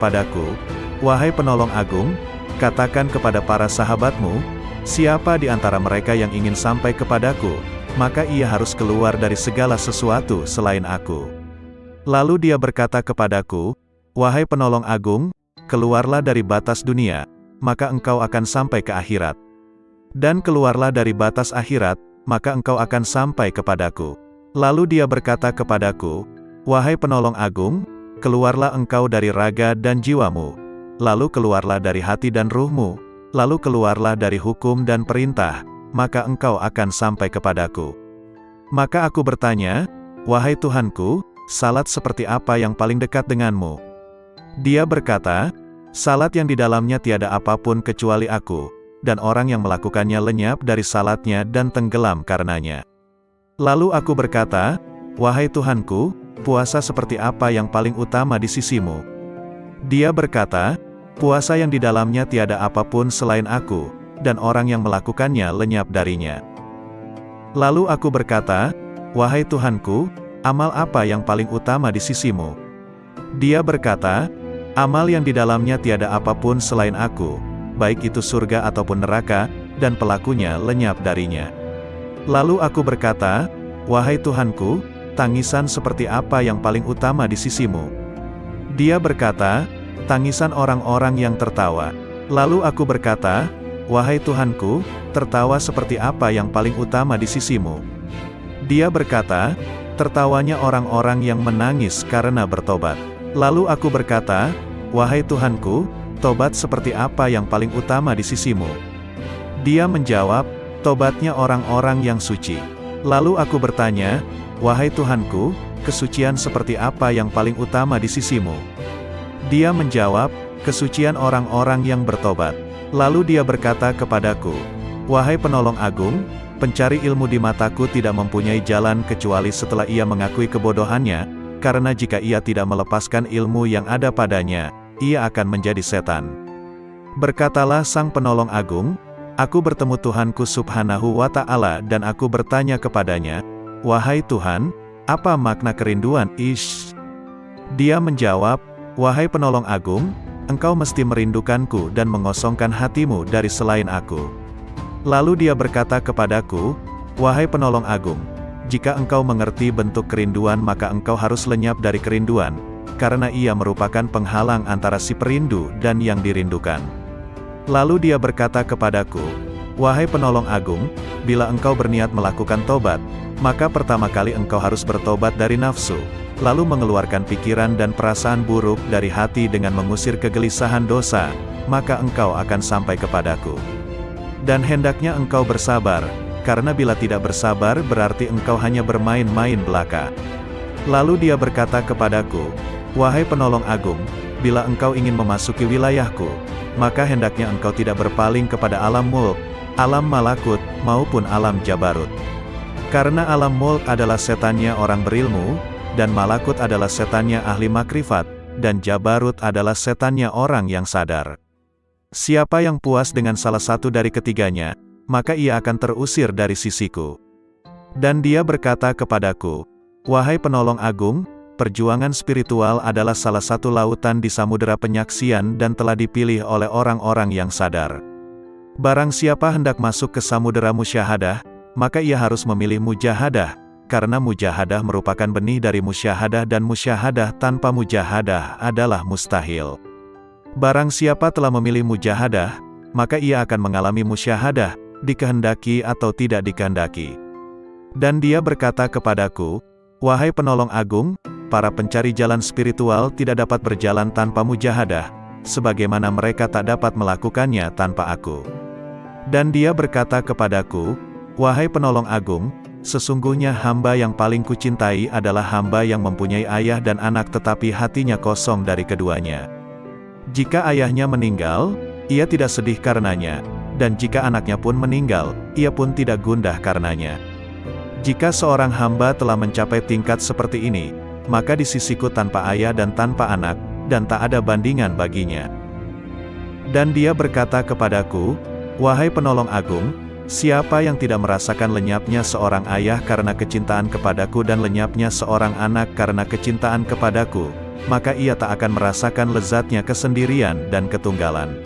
padaku, "Wahai penolong agung, katakan kepada para sahabatmu, siapa di antara mereka yang ingin sampai kepadaku, maka ia harus keluar dari segala sesuatu selain aku." Lalu dia berkata kepadaku, "Wahai penolong agung, keluarlah dari batas dunia, maka engkau akan sampai ke akhirat. Dan keluarlah dari batas akhirat, maka engkau akan sampai kepadaku." Lalu dia berkata kepadaku, "Wahai penolong agung, keluarlah engkau dari raga dan jiwamu, lalu keluarlah dari hati dan ruhmu, lalu keluarlah dari hukum dan perintah, maka engkau akan sampai kepadaku." Maka aku bertanya, "Wahai Tuhanku, salat seperti apa yang paling dekat denganmu?" Dia berkata, "Salat yang di dalamnya tiada apapun kecuali aku, dan orang yang melakukannya lenyap dari salatnya dan tenggelam karenanya." Lalu aku berkata, "Wahai Tuhanku, puasa seperti apa yang paling utama di sisimu?" Dia berkata, "Puasa yang di dalamnya tiada apapun selain aku, dan orang yang melakukannya lenyap darinya." Lalu aku berkata, "Wahai Tuhanku, amal apa yang paling utama di sisimu?" Dia berkata, "Amal yang di dalamnya tiada apapun selain aku, baik itu surga ataupun neraka, dan pelakunya lenyap darinya." Lalu aku berkata, "Wahai Tuhanku, tangisan seperti apa yang paling utama di sisimu?" Dia berkata, "Tangisan orang-orang yang tertawa." Lalu aku berkata, "Wahai Tuhanku, tertawa seperti apa yang paling utama di sisimu?" Dia berkata, "Tertawanya orang-orang yang menangis karena bertobat." Lalu aku berkata, "Wahai Tuhanku, tobat seperti apa yang paling utama di sisimu?" Dia menjawab, "Tobatnya orang-orang yang suci." Lalu aku bertanya, "Wahai Tuhanku, kesucian seperti apa yang paling utama di sisimu?" Dia menjawab, "Kesucian orang-orang yang bertobat." Lalu dia berkata kepadaku, "Wahai penolong agung, pencari ilmu di mataku tidak mempunyai jalan kecuali setelah ia mengakui kebodohannya, karena jika ia tidak melepaskan ilmu yang ada padanya, ia akan menjadi setan." Berkatalah sang penolong agung, "Aku bertemu Tuhanku subhanahu wa ta'ala dan aku bertanya kepadanya, 'Wahai Tuhan, apa makna kerinduan?' Dia menjawab, 'Wahai penolong agung, engkau mesti merindukanku dan mengosongkan hatimu dari selain aku.' Lalu dia berkata kepadaku, 'Wahai penolong agung, jika engkau mengerti bentuk kerinduan maka engkau harus lenyap dari kerinduan, karena ia merupakan penghalang antara si perindu dan yang dirindukan.' Lalu dia berkata kepadaku, 'Wahai penolong agung, bila engkau berniat melakukan tobat, maka pertama kali engkau harus bertobat dari nafsu, lalu mengeluarkan pikiran dan perasaan buruk dari hati dengan mengusir kegelisahan dosa, maka engkau akan sampai kepadaku. Dan hendaknya engkau bersabar, karena bila tidak bersabar berarti engkau hanya bermain-main belaka.' Lalu dia berkata kepadaku, 'Wahai penolong agung, bila engkau ingin memasuki wilayahku, maka hendaknya engkau tidak berpaling kepada alam mulk, alam malakut, maupun alam jabarut. Karena alam mulk adalah setannya orang berilmu, dan malakut adalah setannya ahli makrifat, dan jabarut adalah setannya orang yang sadar. Siapa yang puas dengan salah satu dari ketiganya, maka ia akan terusir dari sisiku.' Dan dia berkata kepadaku, 'Wahai penolong agung, perjuangan spiritual adalah salah satu lautan di samudera penyaksian dan telah dipilih oleh orang-orang yang sadar. Barang siapa hendak masuk ke samudera musyahadah, maka ia harus memilih mujahadah, karena mujahadah merupakan benih dari musyahadah dan musyahadah tanpa mujahadah adalah mustahil. Barang siapa telah memilih mujahadah, maka ia akan mengalami musyahadah, dikehendaki atau tidak dikehendaki.' Dan dia berkata kepadaku, 'Wahai penolong agung, para pencari jalan spiritual tidak dapat berjalan tanpa mujahadah, sebagaimana mereka tak dapat melakukannya tanpa aku.' Dan dia berkata kepadaku, 'Wahai penolong agung, sesungguhnya hamba yang paling kucintai adalah hamba yang mempunyai ayah dan anak tetapi hatinya kosong dari keduanya. Jika ayahnya meninggal, ia tidak sedih karenanya, dan jika anaknya pun meninggal, ia pun tidak gundah karenanya. Jika seorang hamba telah mencapai tingkat seperti ini, maka di sisiku tanpa ayah dan tanpa anak, dan tak ada bandingan baginya.' Dan dia berkata kepadaku, 'Wahai penolong agung, siapa yang tidak merasakan lenyapnya seorang ayah karena kecintaan kepadaku dan lenyapnya seorang anak karena kecintaan kepadaku, maka ia tak akan merasakan lezatnya kesendirian dan ketunggalan.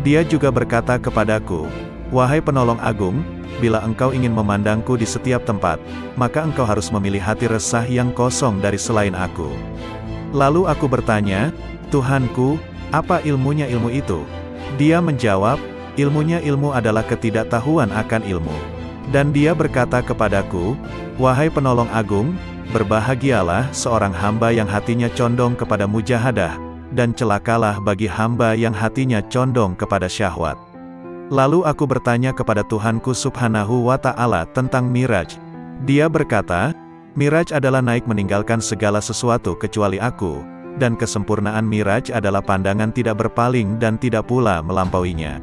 Dia juga berkata kepadaku, "Wahai penolong agung, bila engkau ingin memandangku di setiap tempat, maka engkau harus memilih hati resah yang kosong dari selain aku." Lalu aku bertanya, "Tuhanku, apa ilmunya ilmu itu?" Dia menjawab, "Ilmunya ilmu adalah ketidaktahuan akan ilmu." Dan dia berkata kepadaku, "Wahai penolong agung, berbahagialah seorang hamba yang hatinya condong kepada mujahadah, dan celakalah bagi hamba yang hatinya condong kepada syahwat." Lalu aku bertanya kepada Tuhanku Subhanahu wa Ta'ala tentang Miraj. Dia berkata, "Miraj adalah naik meninggalkan segala sesuatu kecuali aku, dan kesempurnaan Miraj adalah pandangan tidak berpaling dan tidak pula melampauinya."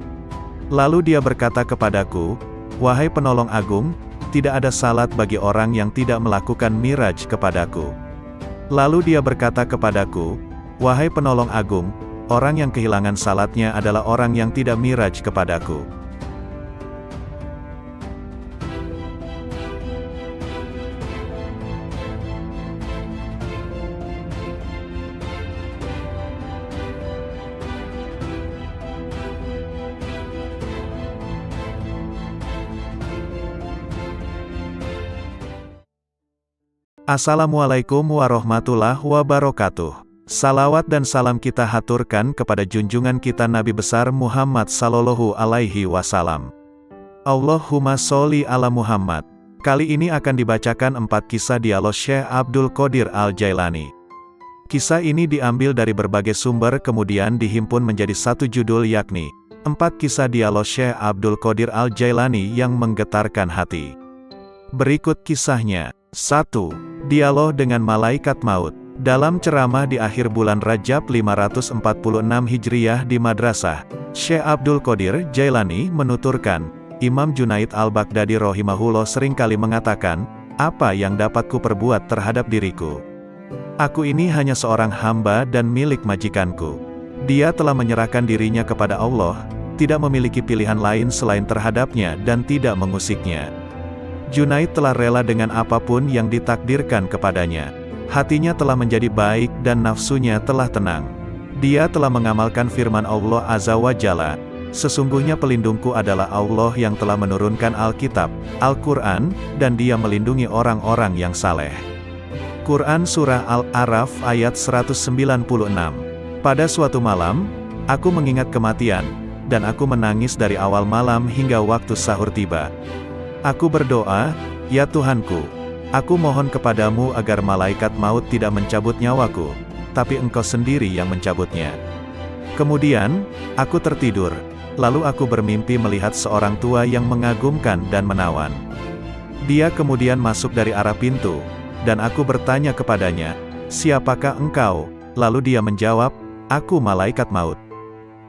Lalu dia berkata kepadaku, "Wahai penolong agung, tidak ada salat bagi orang yang tidak melakukan Miraj kepadaku." Lalu dia berkata kepadaku, "Wahai penolong agung, orang yang kehilangan salatnya adalah orang yang tidak Miraj kepadaku." Assalamualaikum warahmatullahi wabarakatuh. Salawat dan salam kita haturkan kepada junjungan kita Nabi besar Muhammad sallallahu alaihi wasallam. Allahumma sholli ala Muhammad. Kali ini akan dibacakan 4 kisah dialog Syekh Abdul Qadir Al-Jailani. Kisah ini diambil dari berbagai sumber kemudian dihimpun menjadi satu judul yakni 4 kisah dialog Syekh Abdul Qadir Al-Jailani yang menggetarkan hati. Berikut kisahnya. 1. Dialog dengan Malaikat Maut. Dalam ceramah di akhir bulan Rajab 546 Hijriyah di Madrasah, Syekh Abdul Qadir Jailani menuturkan, Imam Junaid Al-Baghdadi rahimahullah seringkali mengatakan, "Apa yang dapat ku perbuat terhadap diriku? Aku ini hanya seorang hamba dan milik majikanku. Dia telah menyerahkan dirinya kepada Allah, tidak memiliki pilihan lain selain terhadapnya dan tidak mengusiknya." Junaid telah rela dengan apapun yang ditakdirkan kepadanya. Hatinya telah menjadi baik dan nafsunya telah tenang. Dia telah mengamalkan firman Allah Azza wa Jalla, "Sesungguhnya pelindungku adalah Allah yang telah menurunkan Alkitab, Al-Quran, dan dia melindungi orang-orang yang saleh." Quran Surah Al-A'raf ayat 196. Pada suatu malam, aku mengingat kematian, dan aku menangis dari awal malam hingga waktu sahur tiba. Aku berdoa, "Ya Tuhanku, aku mohon kepadamu agar malaikat maut tidak mencabut nyawaku, tapi Engkau sendiri yang mencabutnya." Kemudian, aku tertidur, lalu aku bermimpi melihat seorang tua yang mengagumkan dan menawan. Dia kemudian masuk dari arah pintu, dan aku bertanya kepadanya, "Siapakah engkau?" Lalu dia menjawab, "Aku malaikat maut."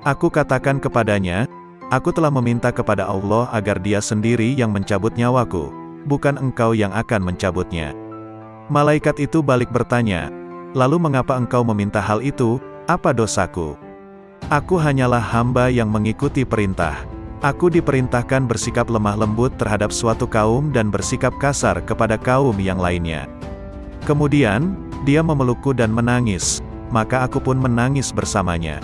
Aku katakan kepadanya, "Aku telah meminta kepada Allah agar dia sendiri yang mencabut nyawaku, bukan engkau yang akan mencabutnya." Malaikat itu balik bertanya, "Lalu mengapa engkau meminta hal itu? Apa dosaku? Aku hanyalah hamba yang mengikuti perintah. Aku diperintahkan bersikap lemah lembut terhadap suatu kaum dan bersikap kasar kepada kaum yang lainnya." Kemudian, dia memelukku dan menangis, maka aku pun menangis bersamanya.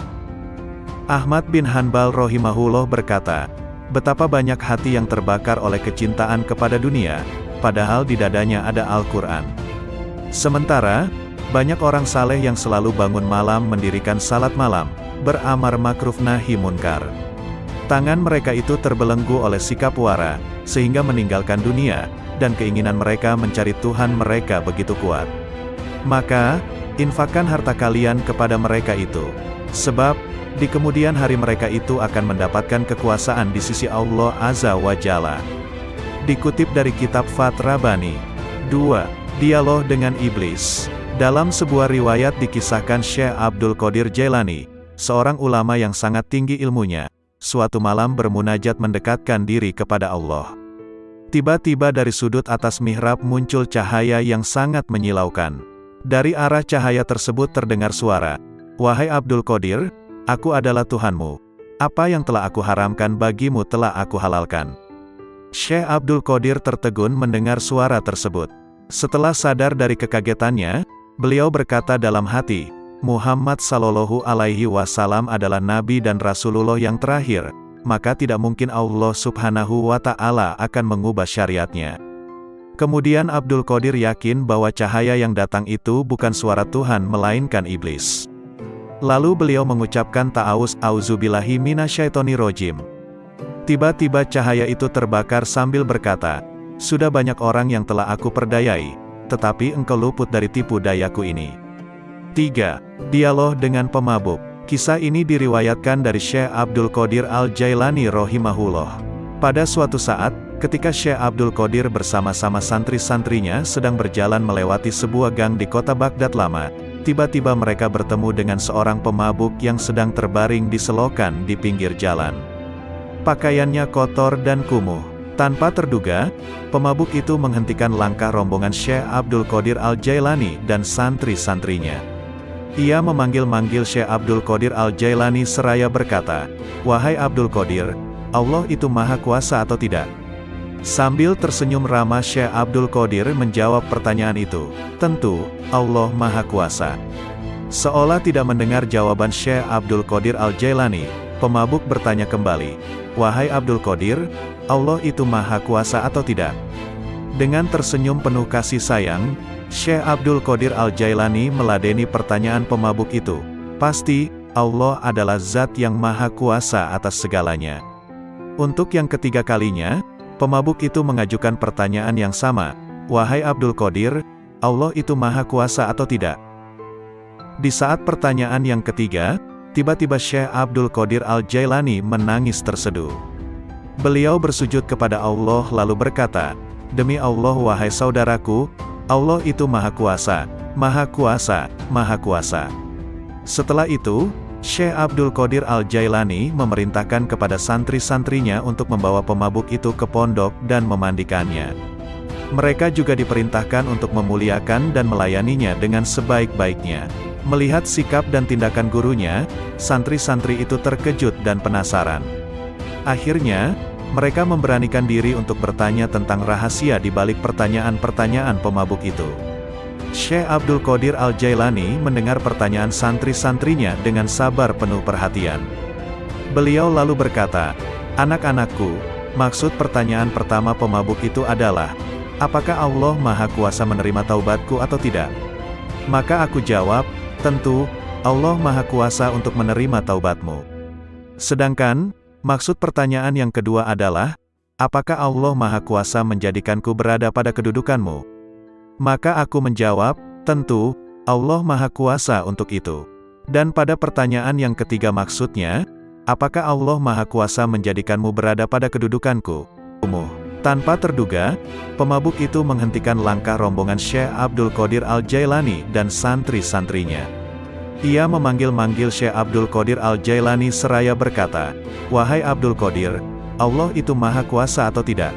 Ahmad bin Hanbal rahimahullah berkata, "Betapa banyak hati yang terbakar oleh kecintaan kepada dunia, padahal di dadanya ada Al-Quran. Sementara, banyak orang saleh yang selalu bangun malam mendirikan salat malam, beramar makruf nahi munkar. Tangan mereka itu terbelenggu oleh sikap wara, sehingga meninggalkan dunia, dan keinginan mereka mencari Tuhan mereka begitu kuat. Maka, infakkan harta kalian kepada mereka itu. Sebab, di kemudian hari mereka itu akan mendapatkan kekuasaan di sisi Allah Azza wa Jalla." Dikutip dari kitab Fath Rabbani. 2. Dialog dengan Iblis. Dalam sebuah riwayat dikisahkan Syekh Abdul Qadir Jailani, seorang ulama yang sangat tinggi ilmunya, suatu malam bermunajat mendekatkan diri kepada Allah. Tiba-tiba dari sudut atas mihrab muncul cahaya yang sangat menyilaukan. Dari arah cahaya tersebut terdengar suara, "Wahai Abdul Qadir, aku adalah Tuhanmu. Apa yang telah aku haramkan bagimu telah aku halalkan." Syekh Abdul Qadir tertegun mendengar suara tersebut. Setelah sadar dari kekagetannya, beliau berkata dalam hati, Muhammad Sallallahu Alaihi Wasallam adalah Nabi dan Rasulullah yang terakhir, maka tidak mungkin Allah Subhanahu wa Ta'ala akan mengubah syariatnya. Kemudian Abdul Qadir yakin bahwa cahaya yang datang itu bukan suara Tuhan melainkan iblis. Lalu beliau mengucapkan ta'awuz, auzubillahi minasyaitonirrajim. Tiba-tiba cahaya itu terbakar sambil berkata, sudah banyak orang yang telah aku perdayai, tetapi engkau luput dari tipu dayaku ini. 3. Dialog dengan pemabuk. Kisah ini diriwayatkan dari Syekh Abdul Qadir Al-Jailani rahimahullah. Pada suatu saat, ketika Syekh Abdul Qadir bersama-sama santri-santrinya sedang berjalan melewati sebuah gang di kota Baghdad lama, tiba-tiba mereka bertemu dengan seorang pemabuk yang sedang terbaring di selokan di pinggir jalan. Pakaiannya kotor dan kumuh. Tanpa terduga, pemabuk itu menghentikan langkah rombongan Syekh Abdul Qadir Al-Jailani dan santri-santrinya. Ia memanggil-manggil Syekh Abdul Qadir Al-Jailani seraya berkata, "Wahai Abdul Qadir, Allah itu Maha Kuasa atau tidak?" Sambil tersenyum ramah Syekh Abdul Qadir menjawab pertanyaan itu, "Tentu, Allah Maha Kuasa." Seolah tidak mendengar jawaban Syekh Abdul Qadir Al-Jailani, pemabuk bertanya kembali, "Wahai Abdul Qadir, Allah itu Maha Kuasa atau tidak?" Dengan tersenyum penuh kasih sayang, Syekh Abdul Qadir Al-Jailani meladeni pertanyaan pemabuk itu. Pasti, Allah adalah zat yang Maha Kuasa atas segalanya. Untuk yang ketiga kalinya, pemabuk itu mengajukan pertanyaan yang sama, "Wahai Abdul Qadir, Allah itu Maha Kuasa atau tidak?" Di saat pertanyaan yang ketiga, tiba-tiba Syekh Abdul Qadir Al-Jailani menangis terseduh. Beliau bersujud kepada Allah lalu berkata, "Demi Allah wahai saudaraku, Allah itu Maha Kuasa, Maha Kuasa, Maha Kuasa." Setelah itu, Syekh Abdul Qadir Al-Jailani memerintahkan kepada santri-santrinya untuk membawa pemabuk itu ke pondok dan memandikannya. Mereka juga diperintahkan untuk memuliakan dan melayaninya dengan sebaik-baiknya. Melihat sikap dan tindakan gurunya, santri-santri itu terkejut dan penasaran. Akhirnya, mereka memberanikan diri untuk bertanya tentang rahasia di balik pertanyaan-pertanyaan pemabuk itu. Syekh Abdul Qadir Al-Jailani mendengar pertanyaan santri-santrinya dengan sabar penuh perhatian. Beliau lalu berkata, "Anak-anakku, maksud pertanyaan pertama pemabuk itu adalah, apakah Allah Maha Kuasa menerima taubatku atau tidak?" Maka aku jawab, "Tentu, Allah Maha Kuasa untuk menerima taubatmu." Sedangkan, maksud pertanyaan yang kedua adalah, apakah Allah Maha Kuasa menjadikanku berada pada kedudukanmu? Maka aku menjawab, tentu, Allah Maha Kuasa untuk itu. Dan pada pertanyaan yang ketiga maksudnya, apakah Allah Maha Kuasa menjadikanmu berada pada kedudukanku? Tanpa terduga, pemabuk itu menghentikan langkah rombongan Syekh Abdul Qadir Al-Jailani dan santri-santrinya. Ia memanggil-manggil Syekh Abdul Qadir Al-Jailani seraya berkata, "Wahai Abdul Qadir, Allah itu Maha Kuasa atau tidak?"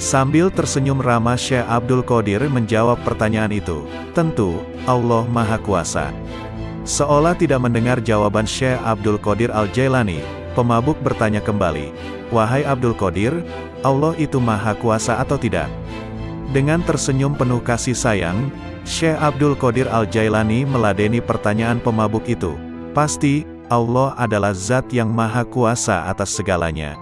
Sambil tersenyum ramah Syekh Abdul Qadir menjawab pertanyaan itu, "Tentu, Allah Maha Kuasa." Seolah tidak mendengar jawaban Syekh Abdul Qadir Al-Jailani, pemabuk bertanya kembali, "Wahai Abdul Qadir, Allah itu Maha Kuasa atau tidak?" Dengan tersenyum penuh kasih sayang, Syekh Abdul Qadir Al-Jailani meladeni pertanyaan pemabuk itu. Pasti, Allah adalah zat yang Maha Kuasa atas segalanya.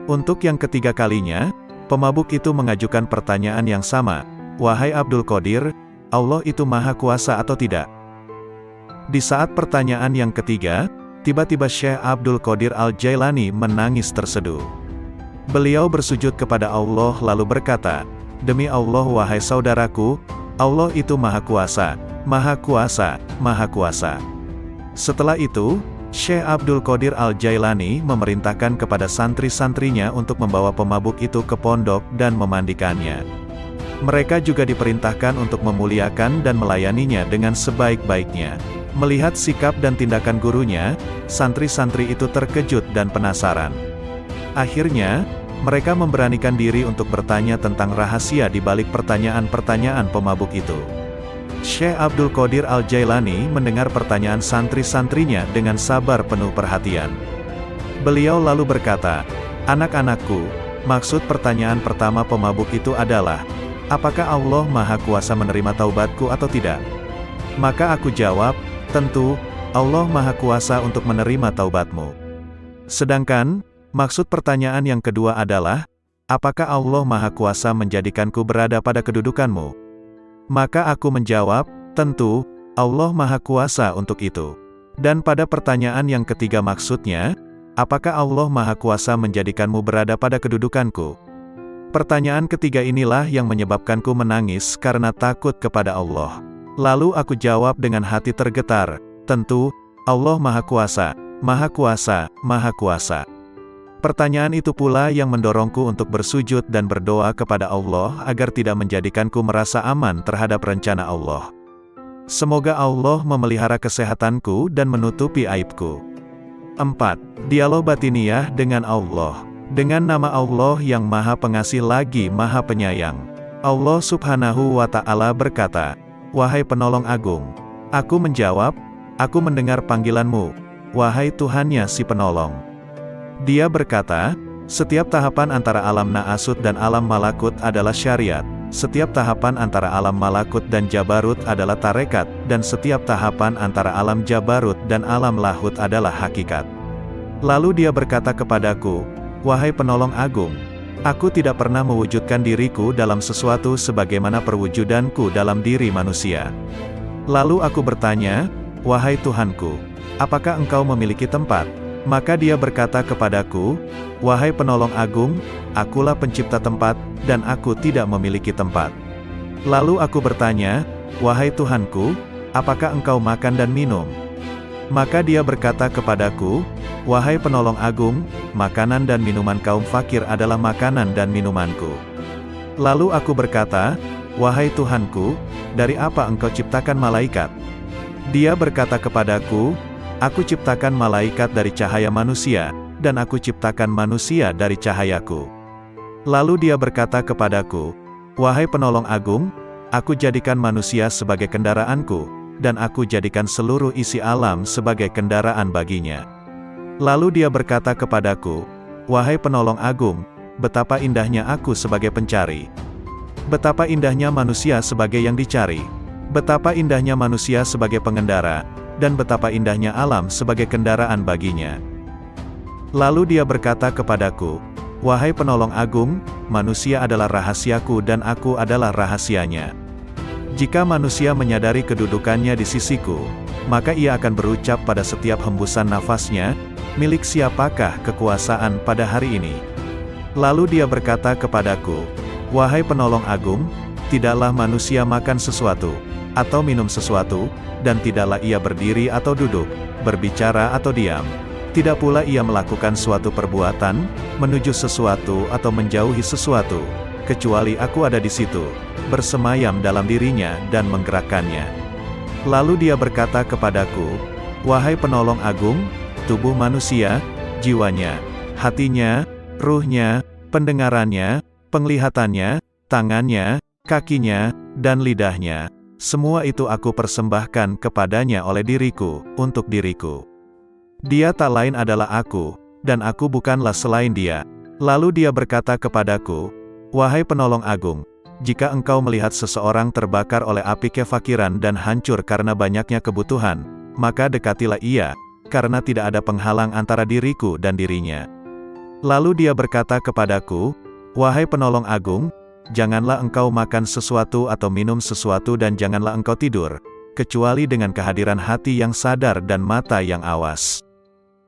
Untuk yang ketiga kalinya, pemabuk itu mengajukan pertanyaan yang sama, "Wahai Abdul Qadir, Allah itu Maha Kuasa atau tidak?" Di saat pertanyaan yang ketiga, tiba-tiba Syekh Abdul Qadir Al-Jailani menangis terseduh. Beliau bersujud kepada Allah lalu berkata, "Demi Allah wahai saudaraku, Allah itu Maha Kuasa, Maha Kuasa, Maha Kuasa." Setelah itu, Syekh Abdul Qadir Al-Jailani memerintahkan kepada santri-santrinya untuk membawa pemabuk itu ke pondok dan memandikannya. Mereka juga diperintahkan untuk memuliakan dan melayaninya dengan sebaik-baiknya. Melihat sikap dan tindakan gurunya, santri-santri itu terkejut dan penasaran. Akhirnya, mereka memberanikan diri untuk bertanya tentang rahasia di balik pertanyaan-pertanyaan pemabuk itu. Syekh Abdul Qadir Al-Jailani mendengar pertanyaan santri-santrinya dengan sabar penuh perhatian. Beliau lalu berkata, "Anak-anakku, maksud pertanyaan pertama pemabuk itu adalah, apakah Allah Maha Kuasa menerima taubatku atau tidak?" Maka aku jawab, tentu, Allah Maha Kuasa untuk menerima taubatmu. Sedangkan, maksud pertanyaan yang kedua adalah, apakah Allah Maha Kuasa menjadikanku berada pada kedudukanmu? Maka aku menjawab, tentu, Allah Maha Kuasa untuk itu. Dan pada pertanyaan yang ketiga maksudnya, apakah Allah Maha Kuasa menjadikanmu berada pada kedudukanku? Pertanyaan ketiga inilah yang menyebabkanku menangis karena takut kepada Allah. Lalu aku jawab dengan hati tergetar, tentu, Allah Maha Kuasa, Maha Kuasa, Maha Kuasa. Pertanyaan itu pula yang mendorongku untuk bersujud dan berdoa kepada Allah agar tidak menjadikanku merasa aman terhadap rencana Allah. Semoga Allah memelihara kesehatanku dan menutupi aibku. 4. Dialog batiniyah dengan Allah. Dengan nama Allah yang Maha Pengasih lagi Maha Penyayang. Allah Subhanahu wa Ta'ala berkata, "Wahai Penolong Agung." Aku menjawab, "Aku mendengar panggilanmu, wahai Tuhannya si Penolong." Dia berkata, "Setiap tahapan antara alam Na'asut dan alam Malakut adalah syariat, setiap tahapan antara alam Malakut dan Jabarut adalah tarekat, dan setiap tahapan antara alam Jabarut dan alam Lahut adalah hakikat." Lalu dia berkata kepadaku, "Wahai Penolong Agung, aku tidak pernah mewujudkan diriku dalam sesuatu sebagaimana perwujudanku dalam diri manusia." Lalu aku bertanya, "Wahai Tuhanku, apakah engkau memiliki tempat?" Maka dia berkata kepadaku, "Wahai Penolong Agung, akulah pencipta tempat, dan aku tidak memiliki tempat." Lalu aku bertanya, "Wahai Tuhanku, apakah engkau makan dan minum?" Maka dia berkata kepadaku, "Wahai Penolong Agung, makanan dan minuman kaum fakir adalah makanan dan minumanku." Lalu aku berkata, "Wahai Tuhanku, dari apa engkau ciptakan malaikat?" Dia berkata kepadaku, "Aku ciptakan malaikat dari cahaya manusia, dan aku ciptakan manusia dari cahayaku." Lalu dia berkata kepadaku, "Wahai Penolong Agung, aku jadikan manusia sebagai kendaraanku, dan aku jadikan seluruh isi alam sebagai kendaraan baginya." Lalu dia berkata kepadaku, "Wahai Penolong Agung, betapa indahnya aku sebagai pencari. Betapa indahnya manusia sebagai yang dicari. Betapa indahnya manusia sebagai pengendara, dan betapa indahnya alam sebagai kendaraan baginya." Lalu dia berkata kepadaku, "Wahai Penolong Agung, manusia adalah rahasiaku dan aku adalah rahasianya. Jika manusia menyadari kedudukannya di sisiku, maka ia akan berucap pada setiap hembusan nafasnya, 'Milik siapakah kekuasaan pada hari ini?' Lalu dia berkata kepadaku, 'Wahai Penolong Agung, tidaklah manusia makan sesuatu, atau minum sesuatu, dan tidaklah ia berdiri atau duduk, berbicara atau diam. Tidak pula ia melakukan suatu perbuatan, menuju sesuatu atau menjauhi sesuatu, kecuali aku ada di situ, bersemayam dalam dirinya dan menggerakkannya.' Lalu dia berkata kepadaku, 'Wahai Penolong Agung, tubuh manusia, jiwanya, hatinya, ruhnya, pendengarannya, penglihatannya, tangannya, kakinya, dan lidahnya, semua itu aku persembahkan kepadanya oleh diriku, untuk diriku. Dia tak lain adalah aku, dan aku bukanlah selain dia.' Lalu dia berkata kepadaku, 'Wahai Penolong Agung, jika engkau melihat seseorang terbakar oleh api kefakiran dan hancur karena banyaknya kebutuhan, maka dekatilah ia, karena tidak ada penghalang antara diriku dan dirinya.' Lalu dia berkata kepadaku, 'Wahai Penolong Agung, janganlah engkau makan sesuatu atau minum sesuatu dan janganlah engkau tidur, kecuali dengan kehadiran hati yang sadar dan mata yang awas.'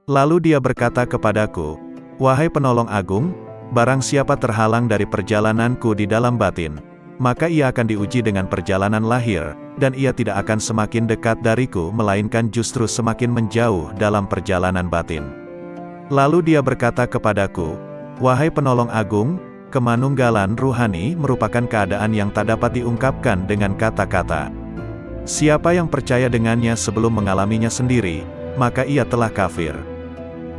Lalu dia berkata kepadaku, 'Wahai Penolong Agung, barang siapa terhalang dari perjalananku di dalam batin, maka ia akan diuji dengan perjalanan lahir, dan ia tidak akan semakin dekat dariku melainkan justru semakin menjauh dalam perjalanan batin.' Lalu dia berkata kepadaku, 'Wahai Penolong Agung, kemanunggalan ruhani merupakan keadaan yang tak dapat diungkapkan dengan kata-kata. Siapa yang percaya dengannya sebelum mengalaminya sendiri, maka ia telah kafir.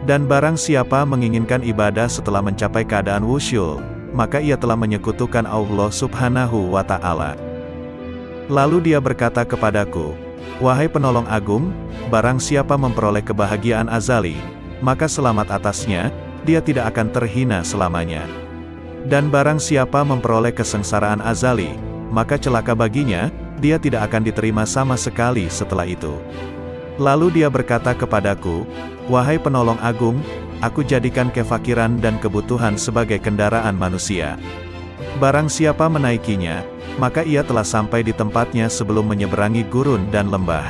Dan barang siapa menginginkan ibadah setelah mencapai keadaan wusyul, maka ia telah menyekutukan Allah Subhanahu wa Ta'ala.' Lalu dia berkata kepadaku, 'Wahai Penolong Agung, barang siapa memperoleh kebahagiaan azali, maka selamat atasnya, dia tidak akan terhina selamanya. Dan barang siapa memperoleh kesengsaraan azali, maka celaka baginya, dia tidak akan diterima sama sekali setelah itu.' Lalu dia berkata kepadaku, "Wahai penolong agung, aku jadikan kefakiran dan kebutuhan sebagai kendaraan manusia. Barang siapa menaikinya, maka ia telah sampai di tempatnya sebelum menyeberangi gurun dan lembah."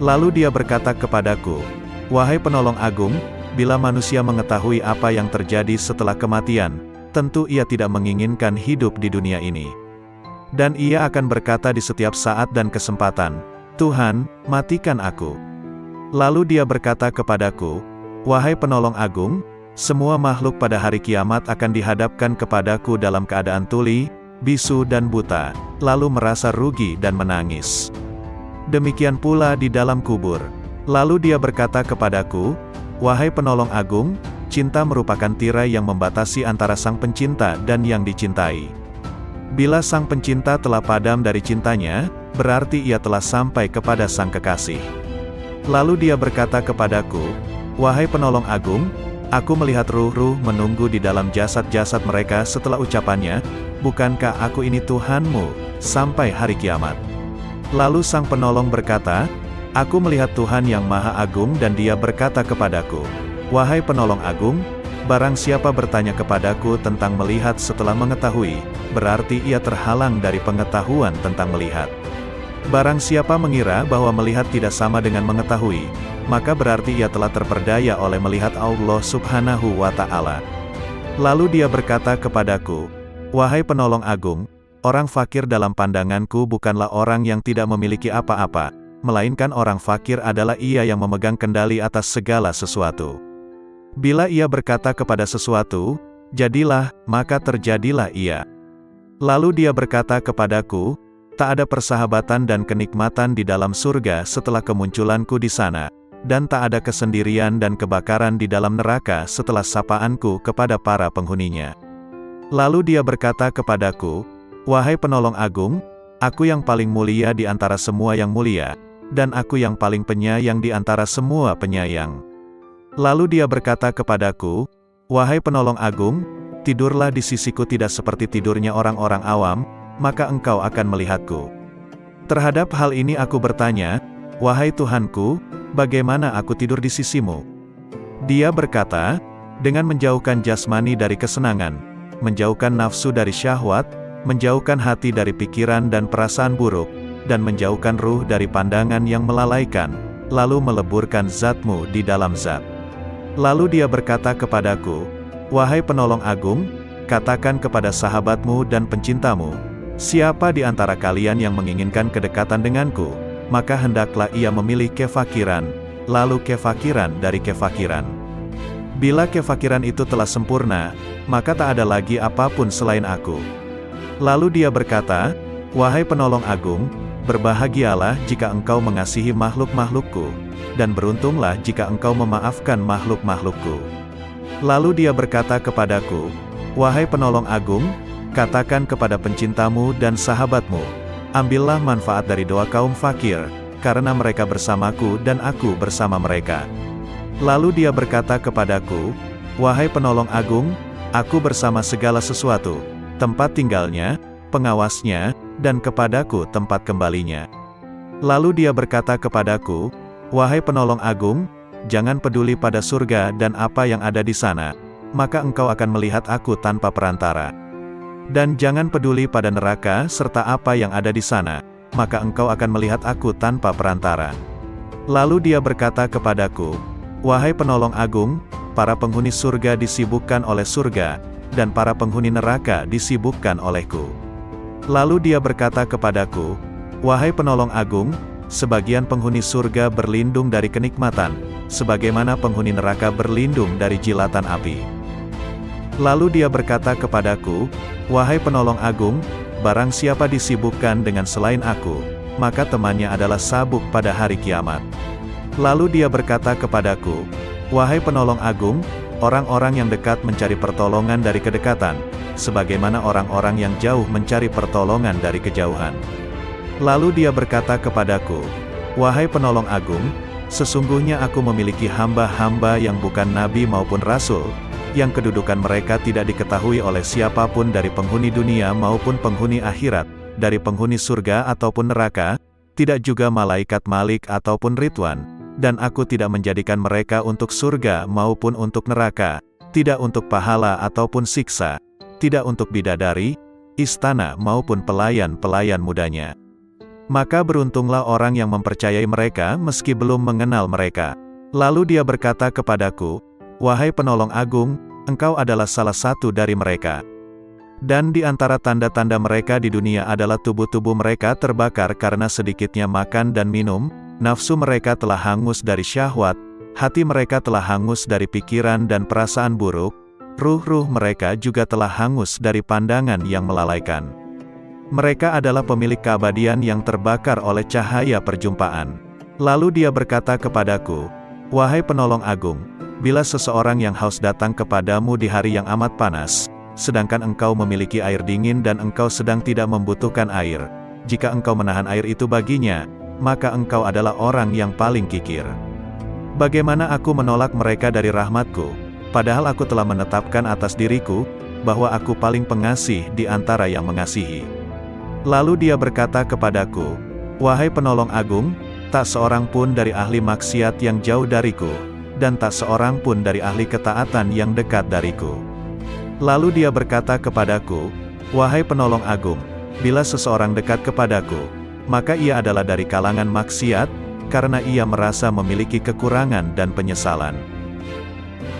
Lalu dia berkata kepadaku, "Wahai penolong agung, bila manusia mengetahui apa yang terjadi setelah kematian, tentu ia tidak menginginkan hidup di dunia ini. Dan ia akan berkata di setiap saat dan kesempatan, 'Tuhan, matikan aku.'" Lalu dia berkata kepadaku, "Wahai penolong agung, semua makhluk pada hari kiamat akan dihadapkan kepadaku dalam keadaan tuli, bisu dan buta, lalu merasa rugi dan menangis. Demikian pula di dalam kubur." Lalu dia berkata kepadaku, "Wahai penolong agung, cinta merupakan tirai yang membatasi antara sang pencinta dan yang dicintai. Bila sang pencinta telah padam dari cintanya, berarti ia telah sampai kepada sang kekasih." Lalu dia berkata kepadaku, "Wahai penolong agung, aku melihat ruh-ruh menunggu di dalam jasad-jasad mereka setelah ucapannya, 'Bukankah aku ini Tuhanmu, sampai hari kiamat?' Lalu sang penolong berkata, 'Aku melihat Tuhan yang Maha Agung dan Dia berkata kepadaku, Wahai penolong agung, barang siapa bertanya kepadaku tentang melihat setelah mengetahui, berarti ia terhalang dari pengetahuan tentang melihat. Barang siapa mengira bahwa melihat tidak sama dengan mengetahui, maka berarti ia telah terperdaya oleh melihat Allah Subhanahu wa Ta'ala." Lalu dia berkata kepadaku, "Wahai penolong agung, orang fakir dalam pandanganku bukanlah orang yang tidak memiliki apa-apa, melainkan orang fakir adalah ia yang memegang kendali atas segala sesuatu. Bila ia berkata kepada sesuatu, 'Jadilah,' maka terjadilah ia. Lalu dia berkata kepadaku, 'Tak ada persahabatan dan kenikmatan di dalam surga setelah kemunculanku di sana, dan tak ada kesendirian dan kebakaran di dalam neraka setelah sapaanku kepada para penghuninya.' Lalu dia berkata kepadaku, 'Wahai penolong agung, aku yang paling mulia di antara semua yang mulia, dan aku yang paling penyayang di antara semua penyayang.' Lalu dia berkata kepadaku, 'Wahai penolong agung, tidurlah di sisiku tidak seperti tidurnya orang-orang awam, maka engkau akan melihatku.' Terhadap hal ini aku bertanya, 'Wahai Tuhanku, bagaimana aku tidur di sisimu?' Dia berkata, 'Dengan menjauhkan jasmani dari kesenangan, menjauhkan nafsu dari syahwat, menjauhkan hati dari pikiran dan perasaan buruk, dan menjauhkan ruh dari pandangan yang melalaikan, lalu meleburkan zatmu di dalam zat.' Lalu dia berkata kepadaku, 'Wahai penolong agung, katakan kepada sahabatmu dan pencintamu, siapa di antara kalian yang menginginkan kedekatan denganku, maka hendaklah ia memilih kefakiran, lalu kefakiran dari kefakiran. Bila kefakiran itu telah sempurna, maka tak ada lagi apapun selain aku.' Lalu dia berkata, 'Wahai penolong agung, berbahagialah jika engkau mengasihi makhluk-makhlukku, dan beruntunglah jika engkau memaafkan makhluk-makhlukku.' Lalu dia berkata kepadaku, 'Wahai penolong agung, katakan kepada pencintamu dan sahabatmu, ambillah manfaat dari doa kaum fakir, karena mereka bersamaku dan aku bersama mereka.' Lalu dia berkata kepadaku, 'Wahai penolong agung, aku bersama segala sesuatu, tempat tinggalnya, pengawasnya, dan kepadaku tempat kembalinya.' Lalu dia berkata kepadaku, 'Wahai penolong agung, jangan peduli pada surga dan apa yang ada di sana, maka engkau akan melihat aku tanpa perantara. Dan jangan peduli pada neraka serta apa yang ada di sana, maka engkau akan melihat aku tanpa perantara.' Lalu dia berkata kepadaku, 'Wahai penolong agung, para penghuni surga disibukkan oleh surga, dan para penghuni neraka disibukkan olehku.' Lalu dia berkata kepadaku, 'Wahai penolong agung, sebagian penghuni surga berlindung dari kenikmatan, sebagaimana penghuni neraka berlindung dari jilatan api.' Lalu dia berkata kepadaku, 'Wahai penolong agung, barang siapa disibukkan dengan selain aku, maka temannya adalah sabuk pada hari kiamat.' Lalu dia berkata kepadaku, 'Wahai penolong agung, orang-orang yang dekat mencari pertolongan dari kedekatan, sebagaimana orang-orang yang jauh mencari pertolongan dari kejauhan.' Lalu dia berkata kepadaku, 'Wahai penolong agung, sesungguhnya aku memiliki hamba-hamba yang bukan nabi maupun rasul, yang kedudukan mereka tidak diketahui oleh siapapun dari penghuni dunia maupun penghuni akhirat, dari penghuni surga ataupun neraka, tidak juga malaikat Malik ataupun Ridwan, dan aku tidak menjadikan mereka untuk surga maupun untuk neraka, tidak untuk pahala ataupun siksa, tidak untuk bidadari, istana maupun pelayan-pelayan mudanya. Maka beruntunglah orang yang mempercayai mereka meski belum mengenal mereka. Lalu dia berkata kepadaku, "Wahai penolong agung, engkau adalah salah satu dari mereka. Dan di antara tanda-tanda mereka di dunia adalah tubuh-tubuh mereka terbakar karena sedikitnya makan dan minum, nafsu mereka telah hangus dari syahwat, hati mereka telah hangus dari pikiran dan perasaan buruk, ruh-ruh mereka juga telah hangus dari pandangan yang melalaikan. Mereka adalah pemilik keabadian yang terbakar oleh cahaya perjumpaan." Lalu dia berkata kepadaku, "Wahai penolong agung, bila seseorang yang haus datang kepadamu di hari yang amat panas, sedangkan engkau memiliki air dingin dan engkau sedang tidak membutuhkan air, jika engkau menahan air itu baginya, maka engkau adalah orang yang paling kikir. Bagaimana aku menolak mereka dari rahmatku, padahal aku telah menetapkan atas diriku, bahwa aku paling pengasih di antara yang mengasihi." Lalu dia berkata kepadaku, "Wahai penolong agung, tak seorang pun dari ahli maksiat yang jauh dariku, dan tak seorang pun dari ahli ketaatan yang dekat dariku." Lalu dia berkata kepadaku, "Wahai penolong agung, bila seseorang dekat kepadaku, maka ia adalah dari kalangan maksiat, karena ia merasa memiliki kekurangan dan penyesalan."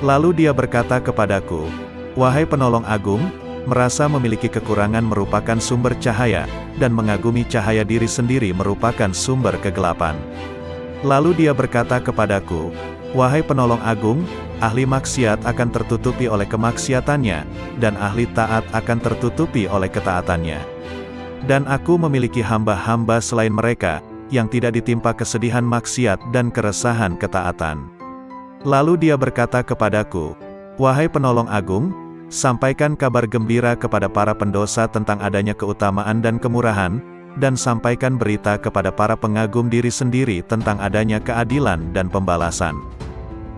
Lalu dia berkata kepadaku, "Wahai penolong agung, merasa memiliki kekurangan merupakan sumber cahaya, dan mengagumi cahaya diri sendiri merupakan sumber kegelapan." Lalu dia berkata kepadaku, "Wahai penolong agung, ahli maksiat akan tertutupi oleh kemaksiatannya, dan ahli taat akan tertutupi oleh ketaatannya. Dan aku memiliki hamba-hamba selain mereka, yang tidak ditimpa kesedihan maksiat dan keresahan ketaatan." Lalu dia berkata kepadaku, "Wahai penolong agung, sampaikan kabar gembira kepada para pendosa tentang adanya keutamaan dan kemurahan, dan sampaikan berita kepada para pengagum diri sendiri tentang adanya keadilan dan pembalasan."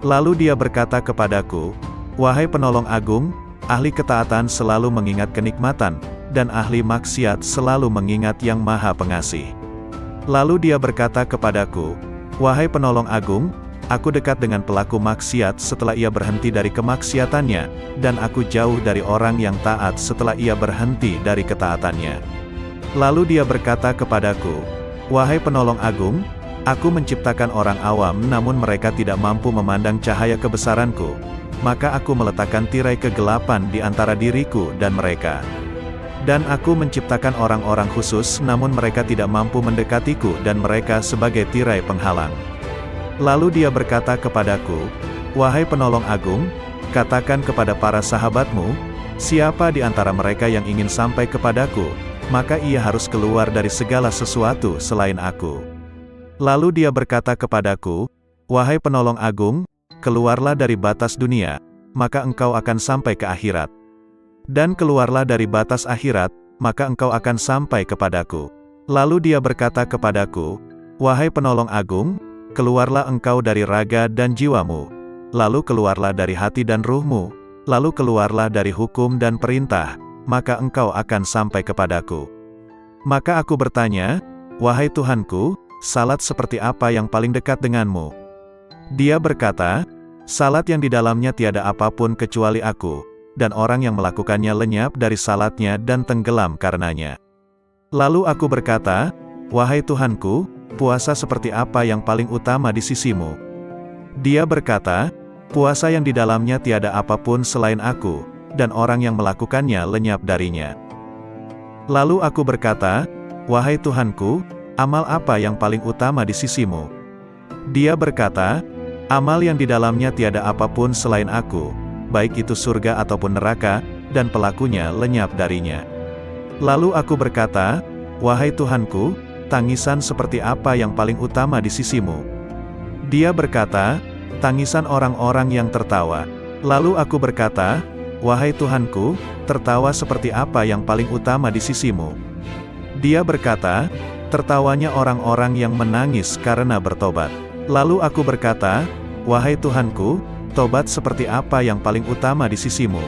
Lalu dia berkata kepadaku, "Wahai penolong agung, ahli ketaatan selalu mengingat kenikmatan, dan ahli maksiat selalu mengingat yang maha pengasih." Lalu dia berkata kepadaku, "Wahai penolong agung, aku dekat dengan pelaku maksiat setelah ia berhenti dari kemaksiatannya, dan aku jauh dari orang yang taat setelah ia berhenti dari ketaatannya." Lalu dia berkata kepadaku, "Wahai penolong agung, aku menciptakan orang awam namun mereka tidak mampu memandang cahaya kebesaranku, maka aku meletakkan tirai kegelapan di antara diriku dan mereka. Dan aku menciptakan orang-orang khusus namun mereka tidak mampu mendekatiku dan mereka sebagai tirai penghalang." Lalu dia berkata kepadaku, "Wahai penolong agung, katakan kepada para sahabatmu, siapa di antara mereka yang ingin sampai kepadaku, maka ia harus keluar dari segala sesuatu selain aku." Lalu dia berkata kepadaku, "Wahai penolong agung, keluarlah dari batas dunia, maka engkau akan sampai ke akhirat. Dan keluarlah dari batas akhirat, maka engkau akan sampai kepadaku." Lalu dia berkata kepadaku, "Wahai penolong agung, keluarlah engkau dari raga dan jiwamu, lalu keluarlah dari hati dan ruhmu, lalu keluarlah dari hukum dan perintah, maka engkau akan sampai kepadaku." Maka aku bertanya, "Wahai Tuhanku, salat seperti apa yang paling dekat denganmu?" Dia berkata, "Salat yang di dalamnya tiada apapun kecuali aku, dan orang yang melakukannya lenyap dari salatnya dan tenggelam karenanya." Lalu aku berkata, "Wahai Tuhanku, puasa seperti apa yang paling utama di sisimu?" Dia berkata, "Puasa yang di dalamnya tiada apapun selain aku, dan orang yang melakukannya lenyap darinya." Lalu aku berkata, "Wahai Tuhanku, amal apa yang paling utama di sisimu?" Dia berkata, "Amal yang di dalamnya tiada apapun selain aku, baik itu surga ataupun neraka, dan pelakunya lenyap darinya." Lalu aku berkata, "Wahai Tuhanku, tangisan seperti apa yang paling utama di sisimu?" Dia berkata, "Tangisan orang-orang yang tertawa." Lalu aku berkata, "Wahai Tuhanku, tertawa seperti apa yang paling utama di sisimu?" Dia berkata, "Tertawanya orang-orang yang menangis karena bertobat." Lalu aku berkata, "Wahai Tuhanku, tobat seperti apa yang paling utama di sisimu?"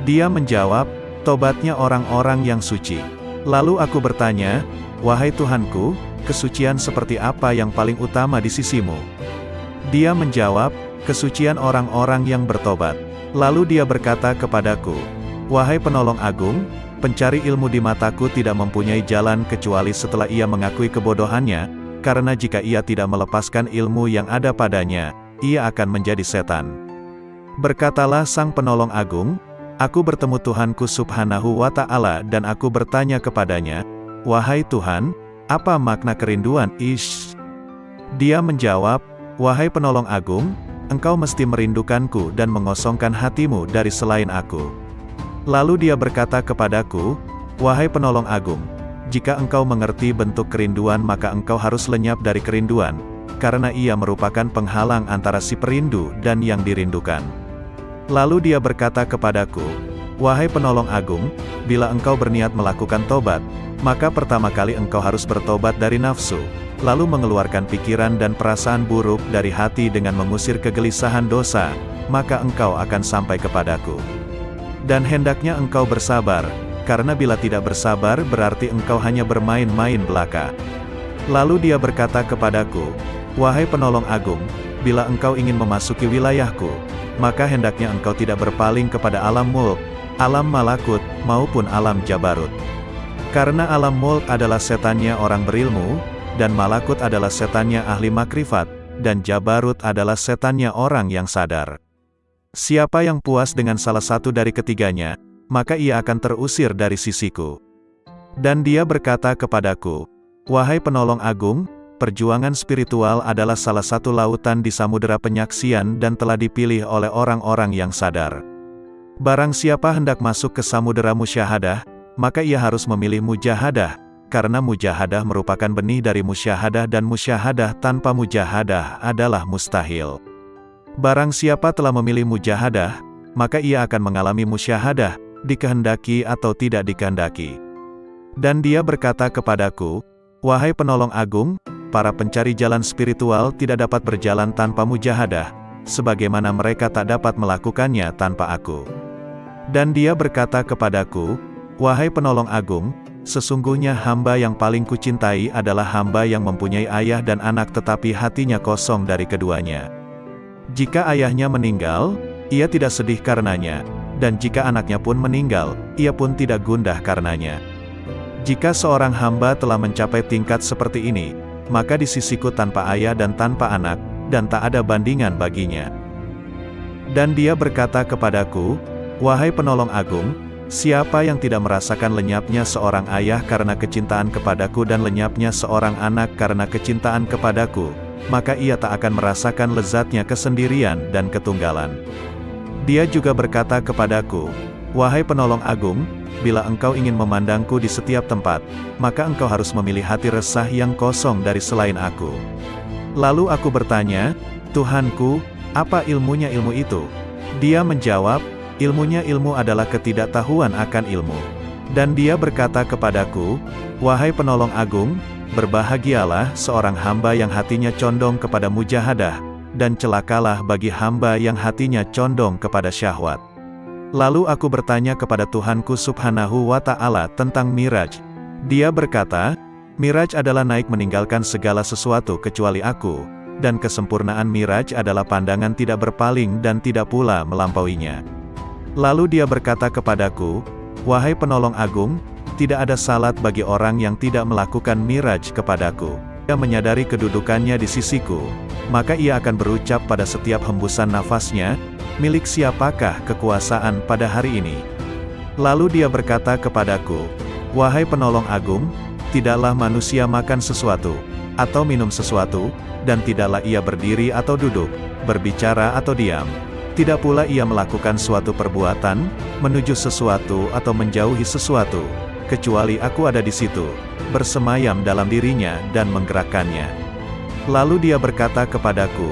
Dia menjawab, "Tobatnya orang-orang yang suci." Lalu aku bertanya, "Wahai Tuhanku, kesucian seperti apa yang paling utama di sisimu?" Dia menjawab, kesucian orang-orang yang bertobat. Lalu dia berkata kepadaku, wahai penolong agung, pencari ilmu di mataku tidak mempunyai jalan kecuali setelah ia mengakui kebodohannya, karena jika ia tidak melepaskan ilmu yang ada padanya, ia akan menjadi setan. Berkatalah sang penolong agung, aku bertemu Tuhanku subhanahu wa ta'ala dan aku bertanya kepadanya, wahai Tuhan, apa makna kerinduan? Dia menjawab, wahai penolong agung, engkau mesti merindukanku dan mengosongkan hatimu dari selain aku. Lalu dia berkata kepadaku, wahai penolong agung, jika engkau mengerti bentuk kerinduan maka engkau harus lenyap dari kerinduan, karena ia merupakan penghalang antara si perindu dan yang dirindukan. Lalu dia berkata kepadaku, wahai penolong agung, bila engkau berniat melakukan tobat, maka pertama kali engkau harus bertobat dari nafsu, lalu mengeluarkan pikiran dan perasaan buruk dari hati dengan mengusir kegelisahan dosa, maka engkau akan sampai kepadaku. Dan hendaknya engkau bersabar, karena bila tidak bersabar berarti engkau hanya bermain-main belaka. Lalu dia berkata kepadaku, wahai penolong agung, bila engkau ingin memasuki wilayahku, maka hendaknya engkau tidak berpaling kepada alam mulk, alam malakut, maupun alam jabarut. Karena alam mulk adalah setannya orang berilmu, dan malakut adalah setannya ahli makrifat, dan jabarut adalah setannya orang yang sadar. Siapa yang puas dengan salah satu dari ketiganya, maka ia akan terusir dari sisiku. Dan dia berkata kepadaku, wahai penolong agung, perjuangan spiritual adalah salah satu lautan di samudera penyaksian dan telah dipilih oleh orang-orang yang sadar. Barang siapa hendak masuk ke samudera musyahadah, maka ia harus memilih mujahadah, karena mujahadah merupakan benih dari musyahadah dan musyahadah tanpa mujahadah adalah mustahil. Barang siapa telah memilih mujahadah, maka ia akan mengalami musyahadah, dikehendaki atau tidak dikehendaki. Dan dia berkata kepadaku, wahai penolong agung, para pencari jalan spiritual tidak dapat berjalan tanpa mujahadah, sebagaimana mereka tak dapat melakukannya tanpa aku. Dan dia berkata kepadaku, wahai penolong agung, sesungguhnya hamba yang paling kucintai adalah hamba yang mempunyai ayah dan anak tetapi hatinya kosong dari keduanya. Jika ayahnya meninggal, ia tidak sedih karenanya, dan jika anaknya pun meninggal, ia pun tidak gundah karenanya. Jika seorang hamba telah mencapai tingkat seperti ini, maka di sisiku tanpa ayah dan tanpa anak, dan tak ada bandingan baginya. Dan dia berkata kepadaku, wahai penolong agung, siapa yang tidak merasakan lenyapnya seorang ayah karena kecintaan kepadaku dan lenyapnya seorang anak karena kecintaan kepadaku, maka ia tak akan merasakan lezatnya kesendirian dan ketunggalan. Dia juga berkata kepadaku, wahai penolong agung, bila engkau ingin memandangku di setiap tempat, maka engkau harus memilih hati resah yang kosong dari selain aku. Lalu aku bertanya, Tuhanku, apa ilmunya ilmu itu? Dia menjawab, ilmunya ilmu adalah ketidaktahuan akan ilmu. Dan dia berkata kepadaku, wahai penolong agung, berbahagialah seorang hamba yang hatinya condong kepada mujahadah, dan celakalah bagi hamba yang hatinya condong kepada syahwat. Lalu aku bertanya kepada Tuhanku subhanahu wa ta'ala tentang Miraj. Dia berkata, Miraj adalah naik meninggalkan segala sesuatu kecuali aku, dan kesempurnaan Miraj adalah pandangan tidak berpaling dan tidak pula melampauinya. Lalu dia berkata kepadaku, wahai penolong agung, tidak ada salat bagi orang yang tidak melakukan miraj kepadaku. Ia menyadari kedudukannya di sisiku, maka ia akan berucap pada setiap hembusan nafasnya, milik siapakah kekuasaan pada hari ini? Lalu dia berkata kepadaku, wahai penolong agung, tidaklah manusia makan sesuatu, atau minum sesuatu, dan tidaklah ia berdiri atau duduk, berbicara atau diam. Tidak pula ia melakukan suatu perbuatan, menuju sesuatu atau menjauhi sesuatu, kecuali aku ada di situ, bersemayam dalam dirinya dan menggerakkannya. Lalu dia berkata kepadaku,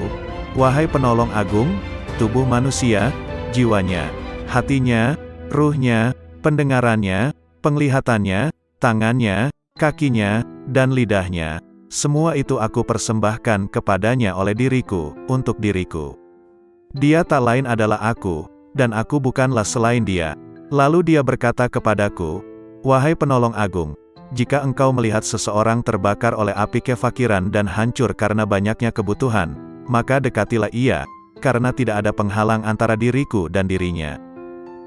wahai penolong agung, tubuh manusia, jiwanya, hatinya, ruhnya, pendengarannya, penglihatannya, tangannya, kakinya, dan lidahnya, semua itu aku persembahkan kepadanya oleh diriku, untuk diriku. Dia tak lain adalah aku, dan aku bukanlah selain dia. Lalu dia berkata kepadaku, wahai penolong agung, jika engkau melihat seseorang terbakar oleh api kefakiran dan hancur karena banyaknya kebutuhan, maka dekatilah ia, karena tidak ada penghalang antara diriku dan dirinya.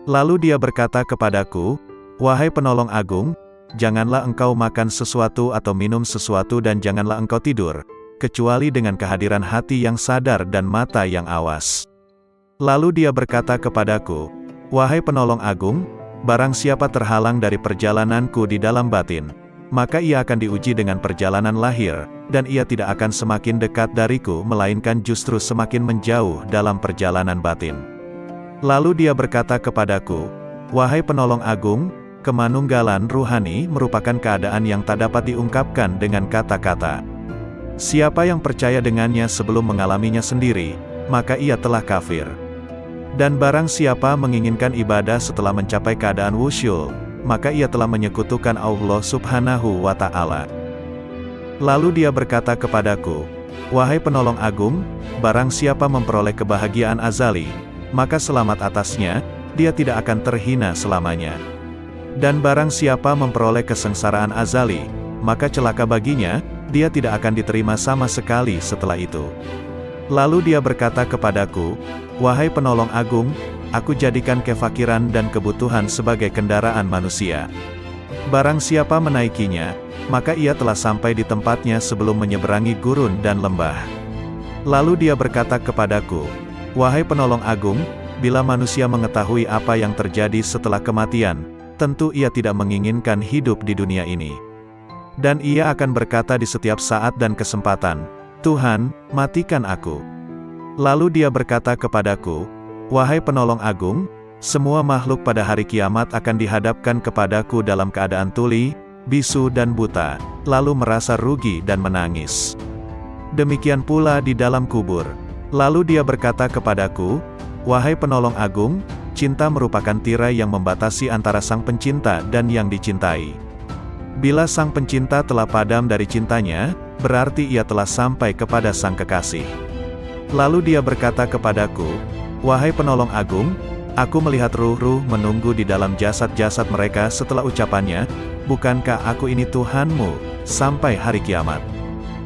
Lalu dia berkata kepadaku, wahai penolong agung, janganlah engkau makan sesuatu atau minum sesuatu dan janganlah engkau tidur, kecuali dengan kehadiran hati yang sadar dan mata yang awas. Lalu dia berkata kepadaku, wahai penolong agung, barang siapa terhalang dari perjalananku di dalam batin, maka ia akan diuji dengan perjalanan lahir, dan ia tidak akan semakin dekat dariku melainkan justru semakin menjauh dalam perjalanan batin. Lalu dia berkata kepadaku, wahai penolong agung, kemanunggalan ruhani merupakan keadaan yang tak dapat diungkapkan dengan kata-kata. Siapa yang percaya dengannya sebelum mengalaminya sendiri, maka ia telah kafir. Dan barang siapa menginginkan ibadah setelah mencapai keadaan wusyul, maka ia telah menyekutukan Allah Subhanahu wa Ta'ala. Lalu dia berkata kepadaku, wahai penolong agung, barang siapa memperoleh kebahagiaan azali, maka selamat atasnya, dia tidak akan terhina selamanya. Dan barang siapa memperoleh kesengsaraan azali, maka celaka baginya, dia tidak akan diterima sama sekali setelah itu. Lalu dia berkata kepadaku, wahai penolong agung, aku jadikan kefakiran dan kebutuhan sebagai kendaraan manusia. Barang siapa menaikinya, maka ia telah sampai di tempatnya sebelum menyeberangi gurun dan lembah. Lalu dia berkata kepadaku, wahai penolong agung, bila manusia mengetahui apa yang terjadi setelah kematian, tentu ia tidak menginginkan hidup di dunia ini. Dan ia akan berkata di setiap saat dan kesempatan, Tuhan, matikan aku. Lalu dia berkata kepadaku, wahai penolong agung, semua makhluk pada hari kiamat akan dihadapkan kepadaku dalam keadaan tuli, bisu dan buta, lalu merasa rugi dan menangis. Demikian pula di dalam kubur. Lalu dia berkata kepadaku, wahai penolong agung, cinta merupakan tirai yang membatasi antara sang pencinta dan yang dicintai. Bila sang pencinta telah padam dari cintanya, berarti ia telah sampai kepada sang kekasih. Lalu dia berkata kepadaku, wahai penolong agung, aku melihat ruh-ruh menunggu di dalam jasad-jasad mereka setelah ucapannya, bukankah aku ini Tuhanmu, sampai hari kiamat.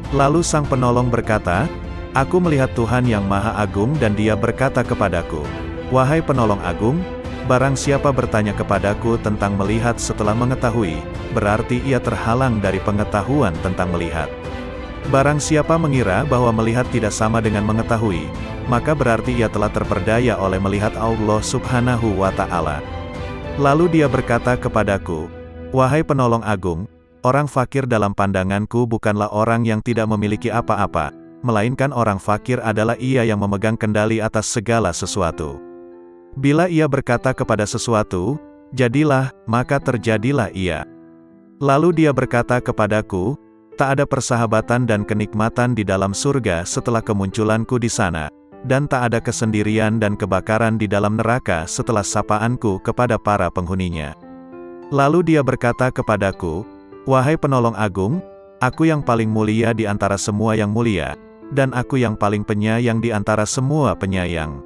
Lalu sang penolong berkata, aku melihat Tuhan yang Maha Agung dan dia berkata kepadaku, wahai penolong agung, barang siapa bertanya kepadaku tentang melihat setelah mengetahui, berarti ia terhalang dari pengetahuan tentang melihat. Barang siapa mengira bahwa melihat tidak sama dengan mengetahui, maka berarti ia telah terperdaya oleh melihat Allah Subhanahu wa Ta'ala. Lalu dia berkata kepadaku, wahai penolong agung, orang fakir dalam pandanganku bukanlah orang yang tidak memiliki apa-apa, melainkan orang fakir adalah ia yang memegang kendali atas segala sesuatu. Bila ia berkata kepada sesuatu, jadilah, maka terjadilah ia. Lalu dia berkata kepadaku, tak ada persahabatan dan kenikmatan di dalam surga setelah kemunculanku di sana, dan tak ada kesendirian dan kebakaran di dalam neraka setelah sapaanku kepada para penghuninya. Lalu dia berkata kepadaku, wahai penolong agung, aku yang paling mulia di antara semua yang mulia, dan aku yang paling penyayang di antara semua penyayang.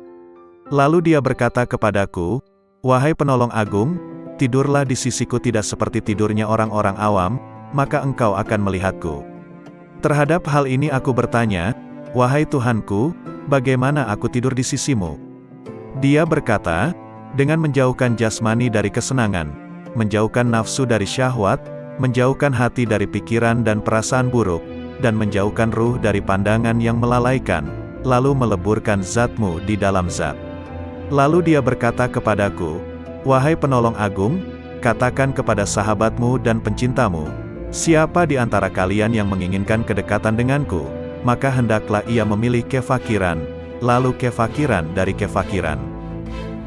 Lalu dia berkata kepadaku, wahai penolong agung, tidurlah di sisiku tidak seperti tidurnya orang-orang awam, maka engkau akan melihatku. Terhadap hal ini aku bertanya, wahai Tuhanku, bagaimana aku tidur di sisimu? Dia berkata, dengan menjauhkan jasmani dari kesenangan, menjauhkan nafsu dari syahwat, menjauhkan hati dari pikiran dan perasaan buruk, dan menjauhkan ruh dari pandangan yang melalaikan, lalu meleburkan zatmu di dalam zat. Lalu dia berkata kepadaku, wahai penolong agung, katakan kepada sahabatmu dan pencintamu, siapa di antara kalian yang menginginkan kedekatan denganku, maka hendaklah ia memilih kefakiran, lalu kefakiran dari kefakiran.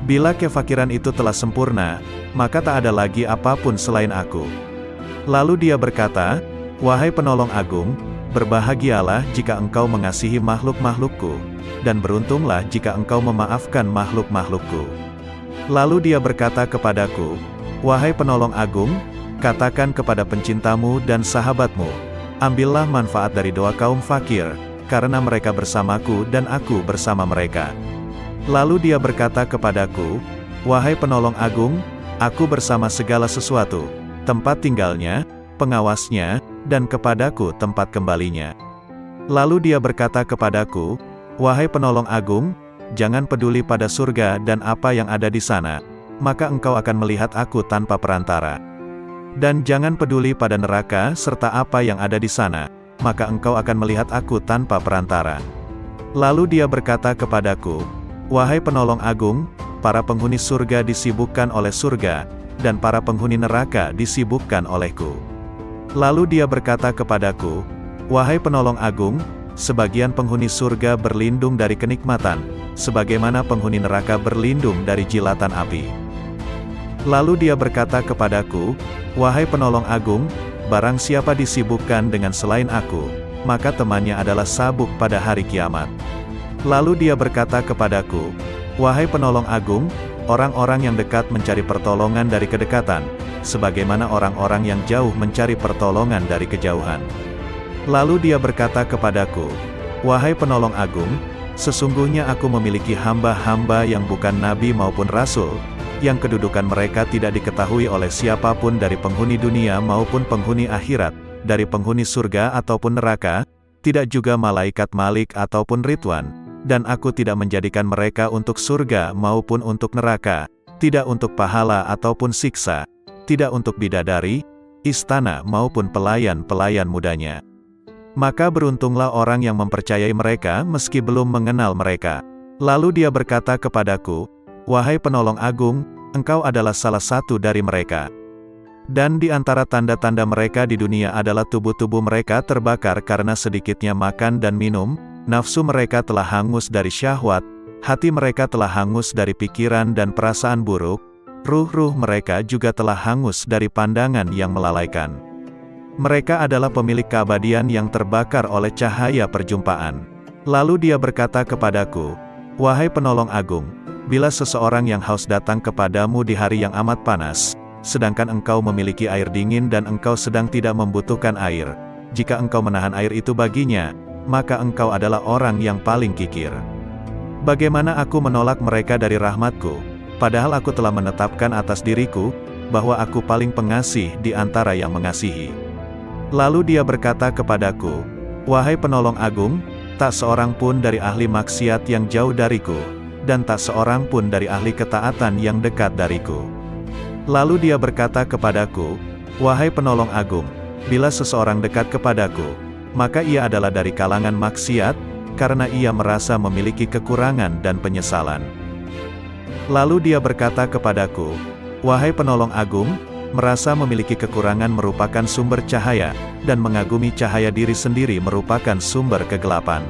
Bila kefakiran itu telah sempurna, maka tak ada lagi apapun selain aku. Lalu dia berkata, wahai penolong agung, berbahagialah jika engkau mengasihi makhluk-makhlukku, dan beruntunglah jika engkau memaafkan makhluk-makhlukku. Lalu dia berkata kepadaku, wahai penolong agung, katakan kepada pencintamu dan sahabatmu, ambillah manfaat dari doa kaum fakir, karena mereka bersamaku dan aku bersama mereka. Lalu dia berkata kepadaku, wahai penolong agung, aku bersama segala sesuatu, tempat tinggalnya, pengawasnya, dan kepadaku tempat kembalinya. Lalu dia berkata kepadaku, Wahai penolong agung, jangan peduli pada surga dan apa yang ada di sana, maka engkau akan melihat aku tanpa perantara. Dan jangan peduli pada neraka serta apa yang ada di sana, maka engkau akan melihat aku tanpa perantara. Lalu dia berkata kepadaku, wahai penolong agung, para penghuni surga disibukkan oleh surga, dan para penghuni neraka disibukkan olehku. Lalu dia berkata kepadaku, wahai penolong agung, sebagian penghuni surga berlindung dari kenikmatan, sebagaimana penghuni neraka berlindung dari jilatan api. Lalu dia berkata kepadaku, wahai penolong agung, barang siapa disibukkan dengan selain aku, maka temannya adalah sabuk pada hari kiamat. Lalu dia berkata kepadaku, wahai penolong agung, orang-orang yang dekat mencari pertolongan dari kedekatan, sebagaimana orang-orang yang jauh mencari pertolongan dari kejauhan. Lalu dia berkata kepadaku, wahai penolong agung, sesungguhnya aku memiliki hamba-hamba yang bukan nabi maupun rasul, yang kedudukan mereka tidak diketahui oleh siapapun dari penghuni dunia maupun penghuni akhirat, dari penghuni surga ataupun neraka, tidak juga malaikat Malik ataupun Ridwan, dan aku tidak menjadikan mereka untuk surga maupun untuk neraka, tidak untuk pahala ataupun siksa, tidak untuk bidadari, istana maupun pelayan-pelayan mudanya. Maka beruntunglah orang yang mempercayai mereka meski belum mengenal mereka. Lalu dia berkata kepadaku, wahai penolong agung, engkau adalah salah satu dari mereka. Dan di antara tanda-tanda mereka di dunia adalah tubuh-tubuh mereka terbakar karena sedikitnya makan dan minum, nafsu mereka telah hangus dari syahwat, hati mereka telah hangus dari pikiran dan perasaan buruk, ruh-ruh mereka juga telah hangus dari pandangan yang melalaikan. Mereka adalah pemilik keabadian yang terbakar oleh cahaya perjumpaan. Lalu dia berkata kepadaku, wahai penolong agung, bila seseorang yang haus datang kepadamu di hari yang amat panas, sedangkan engkau memiliki air dingin dan engkau sedang tidak membutuhkan air, jika engkau menahan air itu baginya, maka engkau adalah orang yang paling kikir. Bagaimana aku menolak mereka dari rahmatku, padahal aku telah menetapkan atas diriku, bahwa aku paling pengasih di antara yang mengasihi. Lalu dia berkata kepadaku, wahai penolong agung, tak seorang pun dari ahli maksiat yang jauh dariku, dan tak seorang pun dari ahli ketaatan yang dekat dariku. Lalu dia berkata kepadaku, wahai penolong agung, bila seseorang dekat kepadaku, maka ia adalah dari kalangan maksiat, karena ia merasa memiliki kekurangan dan penyesalan. Lalu dia berkata kepadaku, wahai penolong agung, merasa memiliki kekurangan merupakan sumber cahaya, dan mengagumi cahaya diri sendiri merupakan sumber kegelapan.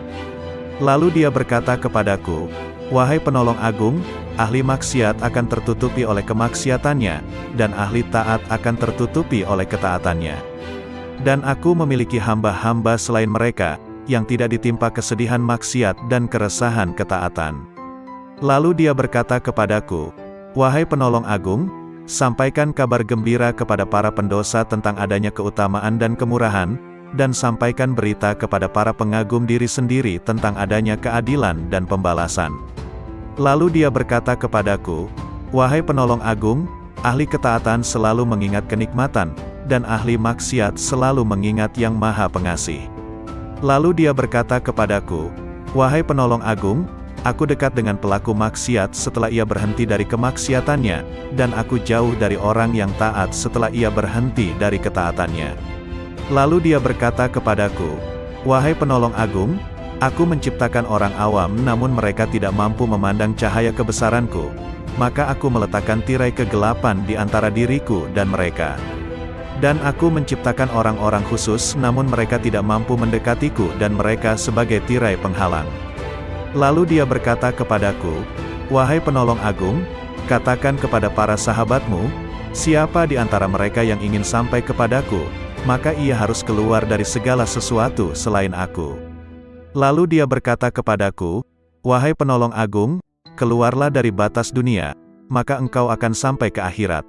Lalu dia berkata kepadaku, wahai penolong agung, ahli maksiat akan tertutupi oleh kemaksiatannya, dan ahli taat akan tertutupi oleh ketaatannya. Dan aku memiliki hamba-hamba selain mereka, yang tidak ditimpa kesedihan maksiat dan keresahan ketaatan. Lalu dia berkata kepadaku, wahai penolong agung, sampaikan kabar gembira kepada para pendosa tentang adanya keutamaan dan kemurahan, dan sampaikan berita kepada para pengagum diri sendiri tentang adanya keadilan dan pembalasan. Lalu dia berkata kepadaku, wahai penolong agung, ahli ketaatan selalu mengingat kenikmatan, dan ahli maksiat selalu mengingat yang maha pengasih. Lalu dia berkata kepadaku, wahai penolong agung, aku dekat dengan pelaku maksiat setelah ia berhenti dari kemaksiatannya, dan aku jauh dari orang yang taat setelah ia berhenti dari ketaatannya. Lalu dia berkata kepadaku, wahai penolong agung, aku menciptakan orang awam namun mereka tidak mampu memandang cahaya kebesaranku, maka aku meletakkan tirai kegelapan di antara diriku dan mereka. Dan aku menciptakan orang-orang khusus namun mereka tidak mampu mendekatiku dan mereka sebagai tirai penghalang. Lalu dia berkata kepadaku, wahai penolong agung, katakan kepada para sahabatmu, siapa di antara mereka yang ingin sampai kepadaku, maka ia harus keluar dari segala sesuatu selain aku. Lalu dia berkata kepadaku, wahai penolong agung, keluarlah dari batas dunia, maka engkau akan sampai ke akhirat.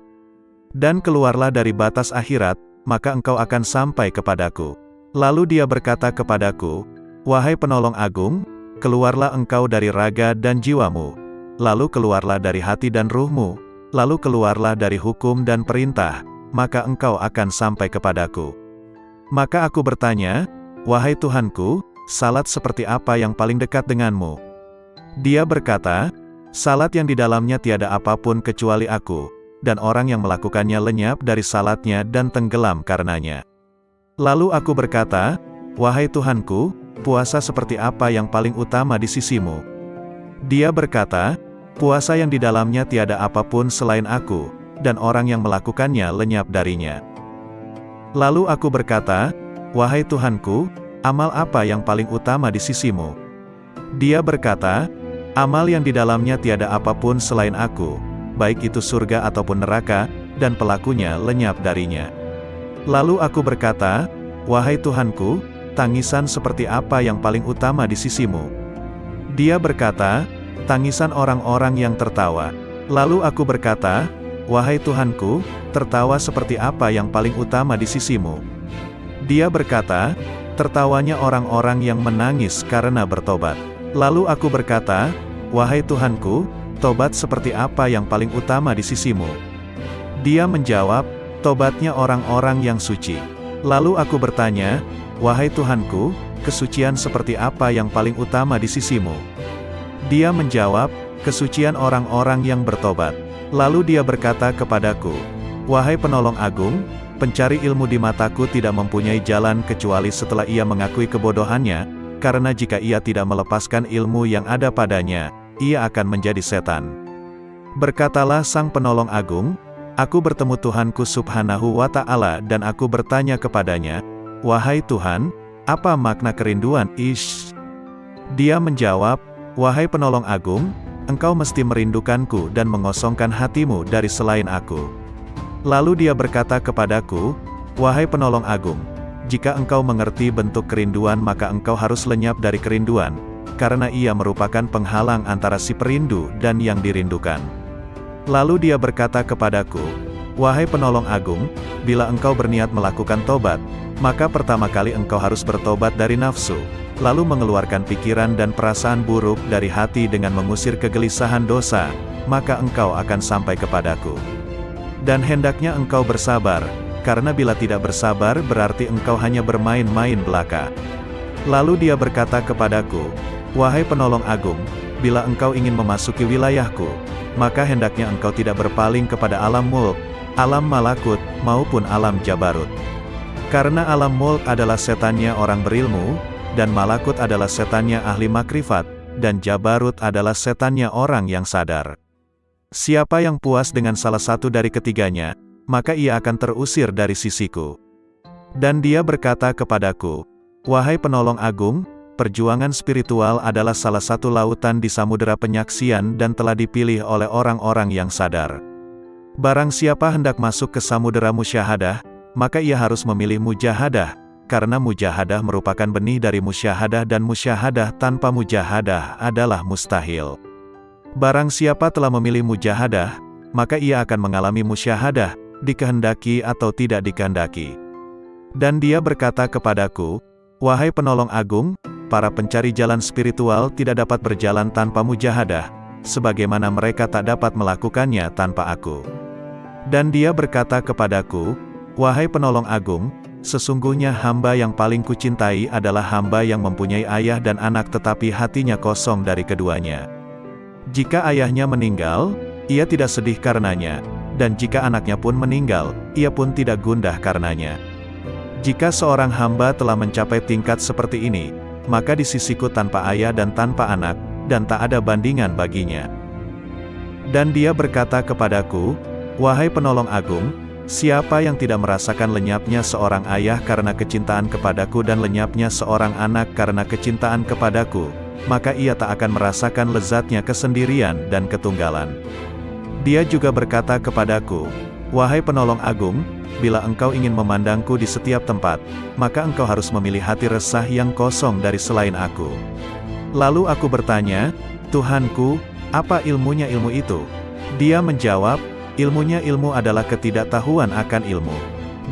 Dan keluarlah dari batas akhirat, maka engkau akan sampai kepadaku. Lalu dia berkata kepadaku, wahai penolong agung, keluarlah engkau dari raga dan jiwamu, lalu keluarlah dari hati dan ruhmu, lalu keluarlah dari hukum dan perintah, maka engkau akan sampai kepadaku. Maka aku bertanya, wahai Tuhanku, salat seperti apa yang paling dekat denganmu?" Dia berkata, "Salat yang di dalamnya tiada apapun kecuali aku, dan orang yang melakukannya lenyap dari salatnya dan tenggelam karenanya." Lalu aku berkata, "Wahai Tuhanku, puasa seperti apa yang paling utama di sisimu?" Dia berkata, "Puasa yang di dalamnya tiada apapun selain aku, dan orang yang melakukannya lenyap darinya." Lalu aku berkata, "Wahai Tuhanku, amal apa yang paling utama di sisimu?" Dia berkata, "Amal yang di dalamnya tiada apapun selain aku, baik itu surga ataupun neraka, dan pelakunya lenyap darinya." Lalu aku berkata, "Wahai Tuhanku, tangisan seperti apa yang paling utama di sisimu?" Dia berkata, "Tangisan orang-orang yang tertawa." Lalu aku berkata, "Wahai Tuhanku, tertawa seperti apa yang paling utama di sisimu?" Dia berkata, "Tertawanya orang-orang yang menangis karena bertobat." Lalu aku berkata, "Wahai Tuhanku, tobat seperti apa yang paling utama di sisimu?" Dia menjawab, "Tobatnya orang-orang yang suci." Lalu aku bertanya, "Wahai Tuhanku, kesucian seperti apa yang paling utama di sisimu?" Dia menjawab, "Kesucian orang-orang yang bertobat." Lalu dia berkata kepadaku, "Wahai penolong agung, pencari ilmu di mataku tidak mempunyai jalan kecuali setelah ia mengakui kebodohannya, karena jika ia tidak melepaskan ilmu yang ada padanya, ia akan menjadi setan." Berkatalah sang penolong agung, "Aku bertemu Tuhanku Subhanahu wa Ta'ala dan aku bertanya kepadanya, 'Wahai Tuhan, apa makna kerinduan?' Ish." Dia menjawab, "Wahai penolong agung, engkau mesti merindukanku dan mengosongkan hatimu dari selain aku." Lalu dia berkata kepadaku, "Wahai penolong agung, jika engkau mengerti bentuk kerinduan maka engkau harus lenyap dari kerinduan, karena ia merupakan penghalang antara si perindu dan yang dirindukan." Lalu dia berkata kepadaku, "Wahai penolong agung, bila engkau berniat melakukan tobat, maka pertama kali engkau harus bertobat dari nafsu, lalu mengeluarkan pikiran dan perasaan buruk dari hati dengan mengusir kegelisahan dosa, maka engkau akan sampai kepadaku. Dan hendaknya engkau bersabar, karena bila tidak bersabar berarti engkau hanya bermain-main belaka." Lalu dia berkata kepadaku, "Wahai penolong agung, bila engkau ingin memasuki wilayahku, maka hendaknya engkau tidak berpaling kepada alam mulk, alam malakut, maupun alam jabarut. Karena alam mulk adalah setannya orang berilmu, dan malakut adalah setannya ahli makrifat, dan jabarut adalah setannya orang yang sadar. Siapa yang puas dengan salah satu dari ketiganya, maka ia akan terusir dari sisiku." Dan dia berkata kepadaku, "Wahai penolong agung, perjuangan spiritual adalah salah satu lautan di samudera penyaksian dan telah dipilih oleh orang-orang yang sadar. Barang siapa hendak masuk ke samudera musyahadah, maka ia harus memilih mujahadah, karena mujahadah merupakan benih dari musyahadah dan musyahadah tanpa mujahadah adalah mustahil. Barang siapa telah memilih mujahadah, maka ia akan mengalami musyahadah, dikehendaki atau tidak dikehendaki." Dan dia berkata kepadaku, "Wahai penolong agung, para pencari jalan spiritual tidak dapat berjalan tanpa mujahadah, sebagaimana mereka tak dapat melakukannya tanpa aku." Dan dia berkata kepadaku, "Wahai penolong agung, sesungguhnya hamba yang paling kucintai adalah hamba yang mempunyai ayah dan anak tetapi hatinya kosong dari keduanya. Jika ayahnya meninggal, ia tidak sedih karenanya, dan jika anaknya pun meninggal, ia pun tidak gundah karenanya. Jika seorang hamba telah mencapai tingkat seperti ini, maka di sisiku tanpa ayah dan tanpa anak, dan tak ada bandingan baginya." Dan dia berkata kepadaku, "Wahai penolong agung, siapa yang tidak merasakan lenyapnya seorang ayah karena kecintaan kepadaku dan lenyapnya seorang anak karena kecintaan kepadaku, maka ia tak akan merasakan lezatnya kesendirian dan ketunggalan." Dia juga berkata kepadaku, "Wahai penolong agung, bila engkau ingin memandangku di setiap tempat, maka engkau harus memilih hati resah yang kosong dari selain aku." Lalu aku bertanya, "Tuhanku, apa ilmunya ilmu itu?" Dia menjawab, "Ilmunya ilmu adalah ketidaktahuan akan ilmu."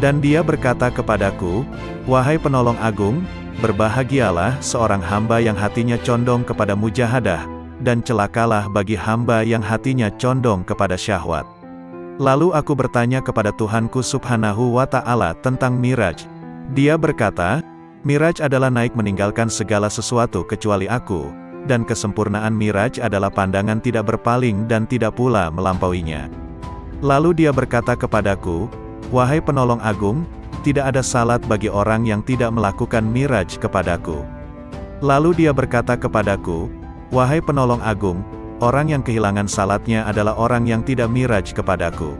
Dan dia berkata kepadaku, "Wahai penolong agung, berbahagialah seorang hamba yang hatinya condong kepada mujahadah, dan celakalah bagi hamba yang hatinya condong kepada syahwat." Lalu aku bertanya kepada Tuhanku Subhanahu wa Ta'ala tentang Miraj. Dia berkata, Miraj adalah naik meninggalkan segala sesuatu kecuali aku, dan kesempurnaan Miraj adalah pandangan tidak berpaling dan tidak pula melampauinya. Lalu dia berkata kepadaku, "Wahai penolong agung, tidak ada salat bagi orang yang tidak melakukan Miraj kepadaku." Lalu dia berkata kepadaku, "Wahai penolong agung, orang yang kehilangan salatnya adalah orang yang tidak Miraj kepadaku."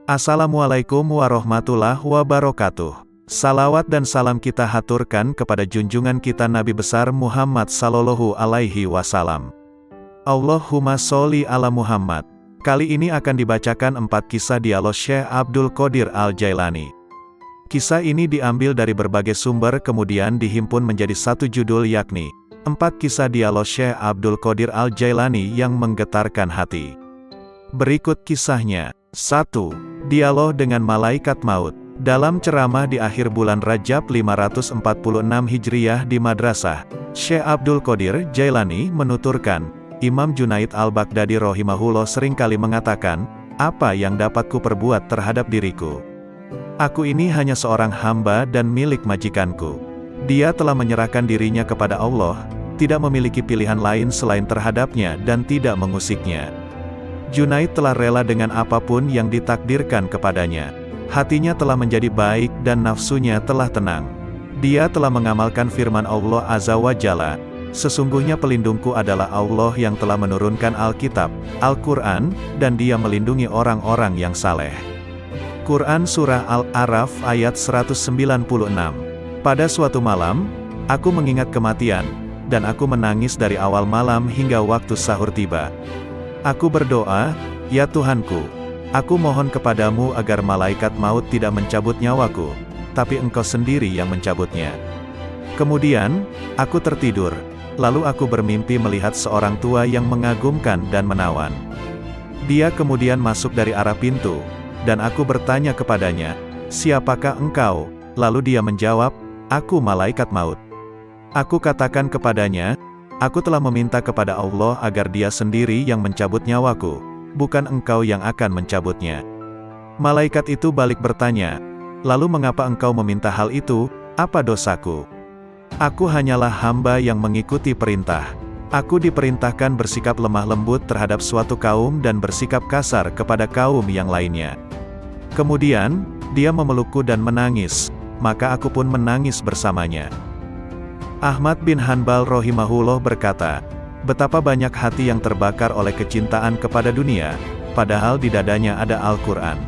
Assalamualaikum warahmatullahi wabarakatuh. Salawat dan salam kita haturkan kepada junjungan kita Nabi besar Muhammad sallallahu alaihi wasallam. Allahumma sholli ala Muhammad. Kali ini akan dibacakan 4 kisah dialog Syekh Abdul Qadir Al-Jailani. Kisah ini diambil dari berbagai sumber kemudian dihimpun menjadi satu judul yakni 4 kisah dialog Syekh Abdul Qadir Al-Jailani yang menggetarkan hati. Berikut kisahnya. 1. Dialog dengan Malaikat Maut. Dalam ceramah di akhir bulan Rajab 546 Hijriyah di Madrasah, Syekh Abdul Qadir Jailani menuturkan, Imam Junaid Al-Baghdadi rahimahullah seringkali mengatakan, "Apa yang dapat kuperbuat terhadap diriku? Aku ini hanya seorang hamba dan milik majikanku. Dia telah menyerahkan dirinya kepada Allah, tidak memiliki pilihan lain selain terhadapnya dan tidak mengusiknya. Junaid telah rela dengan apapun yang ditakdirkan kepadanya. Hatinya telah menjadi baik dan nafsunya telah tenang. Dia telah mengamalkan firman Allah Azza wa Jalla, sesungguhnya pelindungku adalah Allah yang telah menurunkan Alkitab, Al-Quran, dan dia melindungi orang-orang yang saleh." Quran Surah Al-A'raf ayat 196. Pada suatu malam, aku mengingat kematian, dan aku menangis dari awal malam hingga waktu sahur tiba. Aku berdoa, "Ya Tuhanku, aku mohon kepadamu agar malaikat maut tidak mencabut nyawaku, tapi Engkau sendiri yang mencabutnya." Kemudian, aku tertidur, lalu aku bermimpi melihat seorang tua yang mengagumkan dan menawan. Dia kemudian masuk dari arah pintu, dan aku bertanya kepadanya, "Siapakah engkau?" Lalu dia menjawab, "Aku malaikat maut." Aku katakan kepadanya, "Aku telah meminta kepada Allah agar dia sendiri yang mencabut nyawaku, bukan engkau yang akan mencabutnya." Malaikat itu balik bertanya, "Lalu mengapa engkau meminta hal itu? Apa dosaku? Aku hanyalah hamba yang mengikuti perintah. Aku diperintahkan bersikap lemah lembut terhadap suatu kaum dan bersikap kasar kepada kaum yang lainnya." Kemudian, dia memelukku dan menangis, maka aku pun menangis bersamanya. Ahmad bin Hanbal rahimahullah berkata, betapa banyak hati yang terbakar oleh kecintaan kepada dunia, padahal di dadanya ada Al-Quran.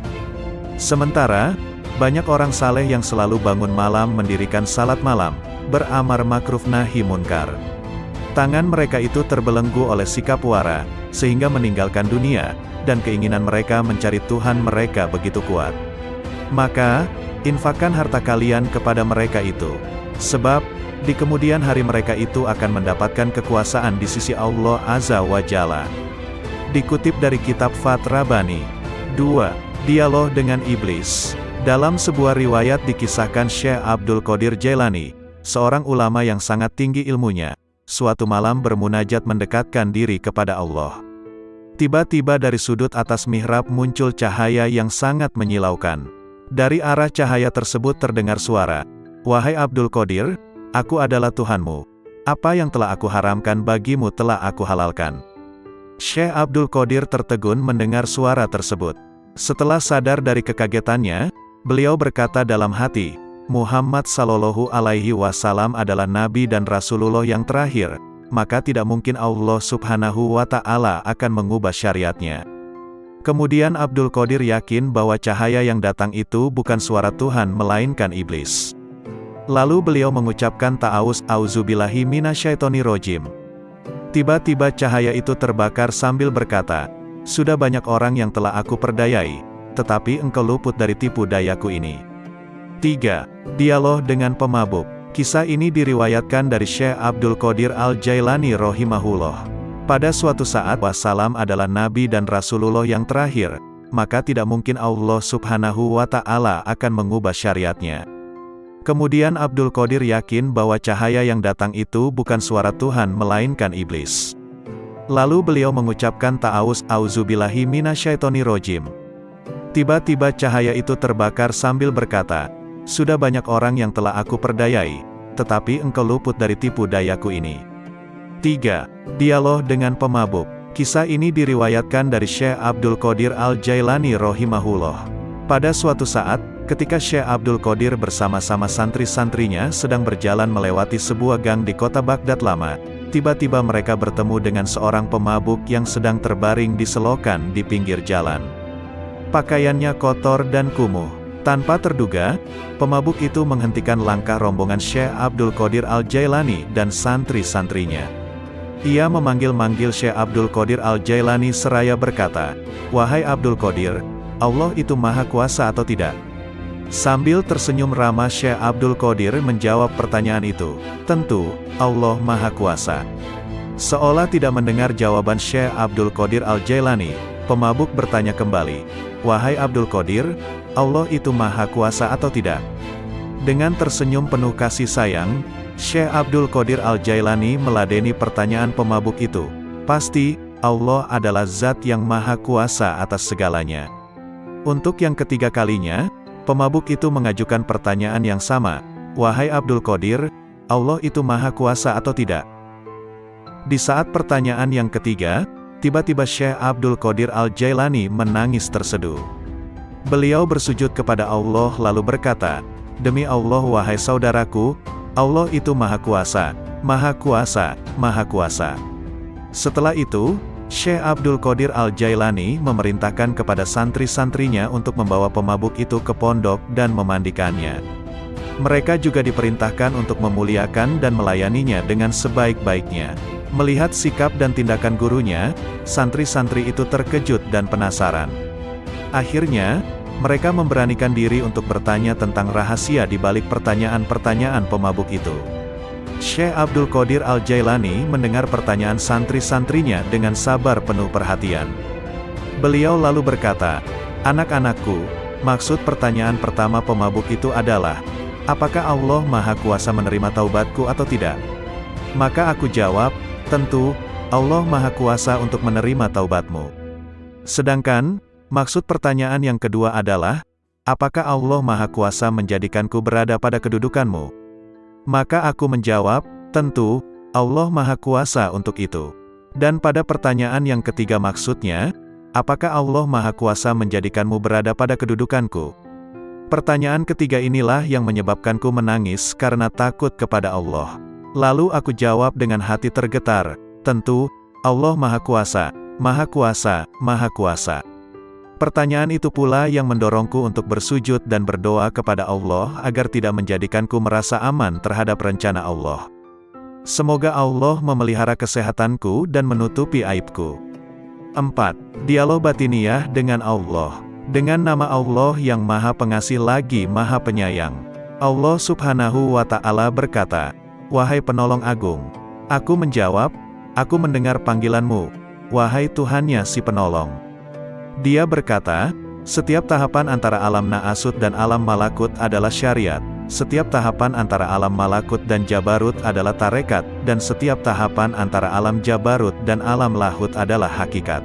Sementara, banyak orang saleh yang selalu bangun malam mendirikan salat malam, beramar makruf nahi munkar. Tangan mereka itu terbelenggu oleh sikap wara, sehingga meninggalkan dunia, dan keinginan mereka mencari Tuhan mereka begitu kuat. Maka, infakkan harta kalian kepada mereka itu. Sebab, di kemudian hari mereka itu akan mendapatkan kekuasaan di sisi Allah Azza wa Jalla. Dikutip dari kitab Fath Rabbani. 2. Dialog dengan Iblis. Dalam sebuah riwayat dikisahkan Syekh Abdul Qadir Jailani, seorang ulama yang sangat tinggi ilmunya, suatu malam bermunajat mendekatkan diri kepada Allah. Tiba-tiba dari sudut atas mihrab muncul cahaya yang sangat menyilaukan. Dari arah cahaya tersebut terdengar suara, "Wahai Abdul Qadir, aku adalah Tuhanmu. Apa yang telah aku haramkan bagimu telah aku halalkan." Syekh Abdul Qadir tertegun mendengar suara tersebut. Setelah sadar dari kekagetannya, beliau berkata dalam hati, Muhammad sallallahu alaihi wasallam adalah Nabi dan Rasulullah yang terakhir, maka tidak mungkin Allah subhanahu wa ta'ala akan mengubah syariatnya. Kemudian Abdul Qadir yakin bahwa cahaya yang datang itu bukan suara Tuhan melainkan iblis. Lalu beliau mengucapkan ta'awuz, auzubillahi minasyaitonirrajim. Tiba-tiba cahaya itu terbakar sambil berkata, "Sudah banyak orang yang telah aku perdayai, tetapi engkau luput dari tipu dayaku ini." 3. Dialog dengan pemabuk. Kisah ini diriwayatkan dari Syekh Abdul Qadir Al-Jailani rahimahullah. Pada suatu saat, wassalam adalah Nabi dan Rasulullah yang terakhir, maka tidak mungkin Allah Subhanahu wa Ta'ala akan mengubah syariatnya. Kemudian Abdul Qadir yakin bahwa cahaya yang datang itu bukan suara Tuhan melainkan iblis. Lalu beliau mengucapkan ta'awuz, auzubillahi minasyaitonirrajim. Tiba-tiba cahaya itu terbakar sambil berkata, sudah banyak orang yang telah aku perdayai, tetapi engkau luput dari tipu dayaku ini. 3. Dialog dengan pemabuk. Kisah ini diriwayatkan dari Syekh Abdul Qadir Al-Jailani rahimahullah. Pada suatu saat, ketika Syekh Abdul Qadir bersama-sama santri-santrinya sedang berjalan melewati sebuah gang di kota Baghdad lama, tiba-tiba mereka bertemu dengan seorang pemabuk yang sedang terbaring di selokan di pinggir jalan. Pakaiannya kotor dan kumuh. Tanpa terduga, pemabuk itu menghentikan langkah rombongan Syekh Abdul Qadir Al-Jailani dan santri-santrinya. Ia memanggil-manggil Syekh Abdul Qadir Al-Jailani seraya berkata, "Wahai Abdul Qadir, Allah itu maha kuasa atau tidak?" Sambil tersenyum ramah Syekh Abdul Qadir menjawab pertanyaan itu, "Tentu, Allah maha kuasa." Seolah tidak mendengar jawaban Syekh Abdul Qadir Al-Jailani, pemabuk bertanya kembali, "Wahai Abdul Qadir, Allah itu maha kuasa atau tidak?" Dengan tersenyum penuh kasih sayang, Syekh Abdul Qadir Al-Jailani meladeni pertanyaan pemabuk itu. Pasti, Allah adalah zat yang maha kuasa atas segalanya. Untuk yang ketiga kalinya, pemabuk itu mengajukan pertanyaan yang sama, "Wahai Abdul Qadir, Allah itu maha kuasa atau tidak?" Di saat pertanyaan yang ketiga, tiba-tiba Syekh Abdul Qadir Al-Jailani menangis terseduh. Beliau bersujud kepada Allah lalu berkata, "Demi Allah wahai saudaraku, Allah itu maha kuasa, maha kuasa, maha kuasa." Setelah itu, Syekh Abdul Qadir Al-Jailani memerintahkan kepada santri-santrinya untuk membawa pemabuk itu ke pondok dan memandikannya. Mereka juga diperintahkan untuk memuliakan dan melayaninya dengan sebaik-baiknya. Melihat sikap dan tindakan gurunya, santri-santri itu terkejut dan penasaran. Akhirnya, mereka memberanikan diri untuk bertanya tentang rahasia di balik pertanyaan-pertanyaan pemabuk itu. Syekh Abdul Qadir Al-Jailani mendengar pertanyaan santri-santrinya dengan sabar penuh perhatian. Beliau lalu berkata, "Anak-anakku, maksud pertanyaan pertama pemabuk itu adalah, apakah Allah maha kuasa menerima taubatku atau tidak?" Maka aku jawab, "Tentu, Allah maha kuasa untuk menerima taubatmu." Sedangkan, maksud pertanyaan yang kedua adalah, apakah Allah maha kuasa menjadikanku berada pada kedudukanmu? Maka aku menjawab, tentu, Allah maha kuasa untuk itu. Dan pada pertanyaan yang ketiga maksudnya, apakah Allah maha kuasa menjadikanmu berada pada kedudukanku? Pertanyaan ketiga inilah yang menyebabkanku menangis karena takut kepada Allah. Lalu aku jawab dengan hati tergetar, tentu, Allah maha kuasa, maha kuasa, maha kuasa. Pertanyaan itu pula yang mendorongku untuk bersujud dan berdoa kepada Allah agar tidak menjadikanku merasa aman terhadap rencana Allah. Semoga Allah memelihara kesehatanku dan menutupi aibku. 4. Dialog batiniyah dengan Allah. Dengan nama Allah yang maha pengasih lagi maha penyayang. Allah Subhanahu wa Ta'ala berkata, "Wahai penolong agung." Aku menjawab, "Aku mendengar panggilanmu, wahai Tuhannya si penolong." Dia berkata, "Setiap tahapan antara alam Na'asut dan alam Malakut adalah syariat, setiap tahapan antara alam Malakut dan Jabarut adalah tarekat, dan setiap tahapan antara alam Jabarut dan alam Lahut adalah hakikat."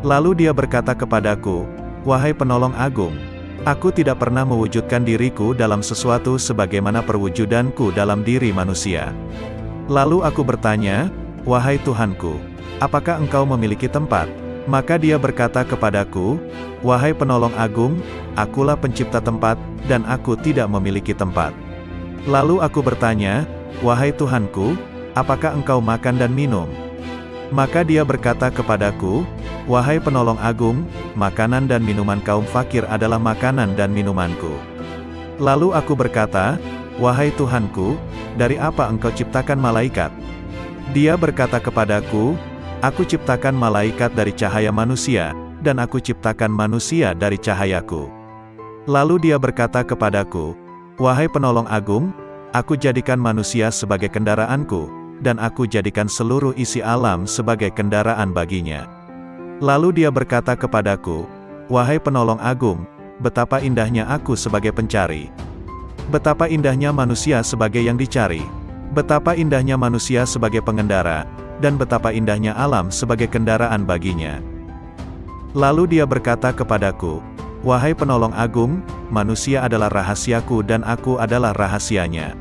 Lalu dia berkata kepadaku, "Wahai penolong agung, aku tidak pernah mewujudkan diriku dalam sesuatu sebagaimana perwujudanku dalam diri manusia." Lalu aku bertanya, "Wahai Tuhanku, apakah engkau memiliki tempat?" Maka dia berkata kepadaku, "Wahai penolong agung, akulah pencipta tempat, dan aku tidak memiliki tempat." Lalu aku bertanya, "Wahai Tuhanku, apakah engkau makan dan minum?" Maka dia berkata kepadaku, "Wahai penolong agung, makanan dan minuman kaum fakir adalah makanan dan minumanku." Lalu aku berkata, "Wahai Tuhanku, dari apa engkau ciptakan malaikat?" Dia berkata kepadaku, "Aku ciptakan malaikat dari cahaya manusia, dan aku ciptakan manusia dari cahayaku." Lalu dia berkata kepadaku, "Wahai penolong agung, aku jadikan manusia sebagai kendaraanku, dan aku jadikan seluruh isi alam sebagai kendaraan baginya." Lalu dia berkata kepadaku, wahai penolong agung, betapa indahnya aku sebagai pencari. Betapa indahnya manusia sebagai yang dicari. Betapa indahnya manusia sebagai pengendara, dan betapa indahnya alam sebagai kendaraan baginya. Lalu dia berkata kepadaku, wahai penolong agung, manusia adalah rahasiaku dan aku adalah rahasianya.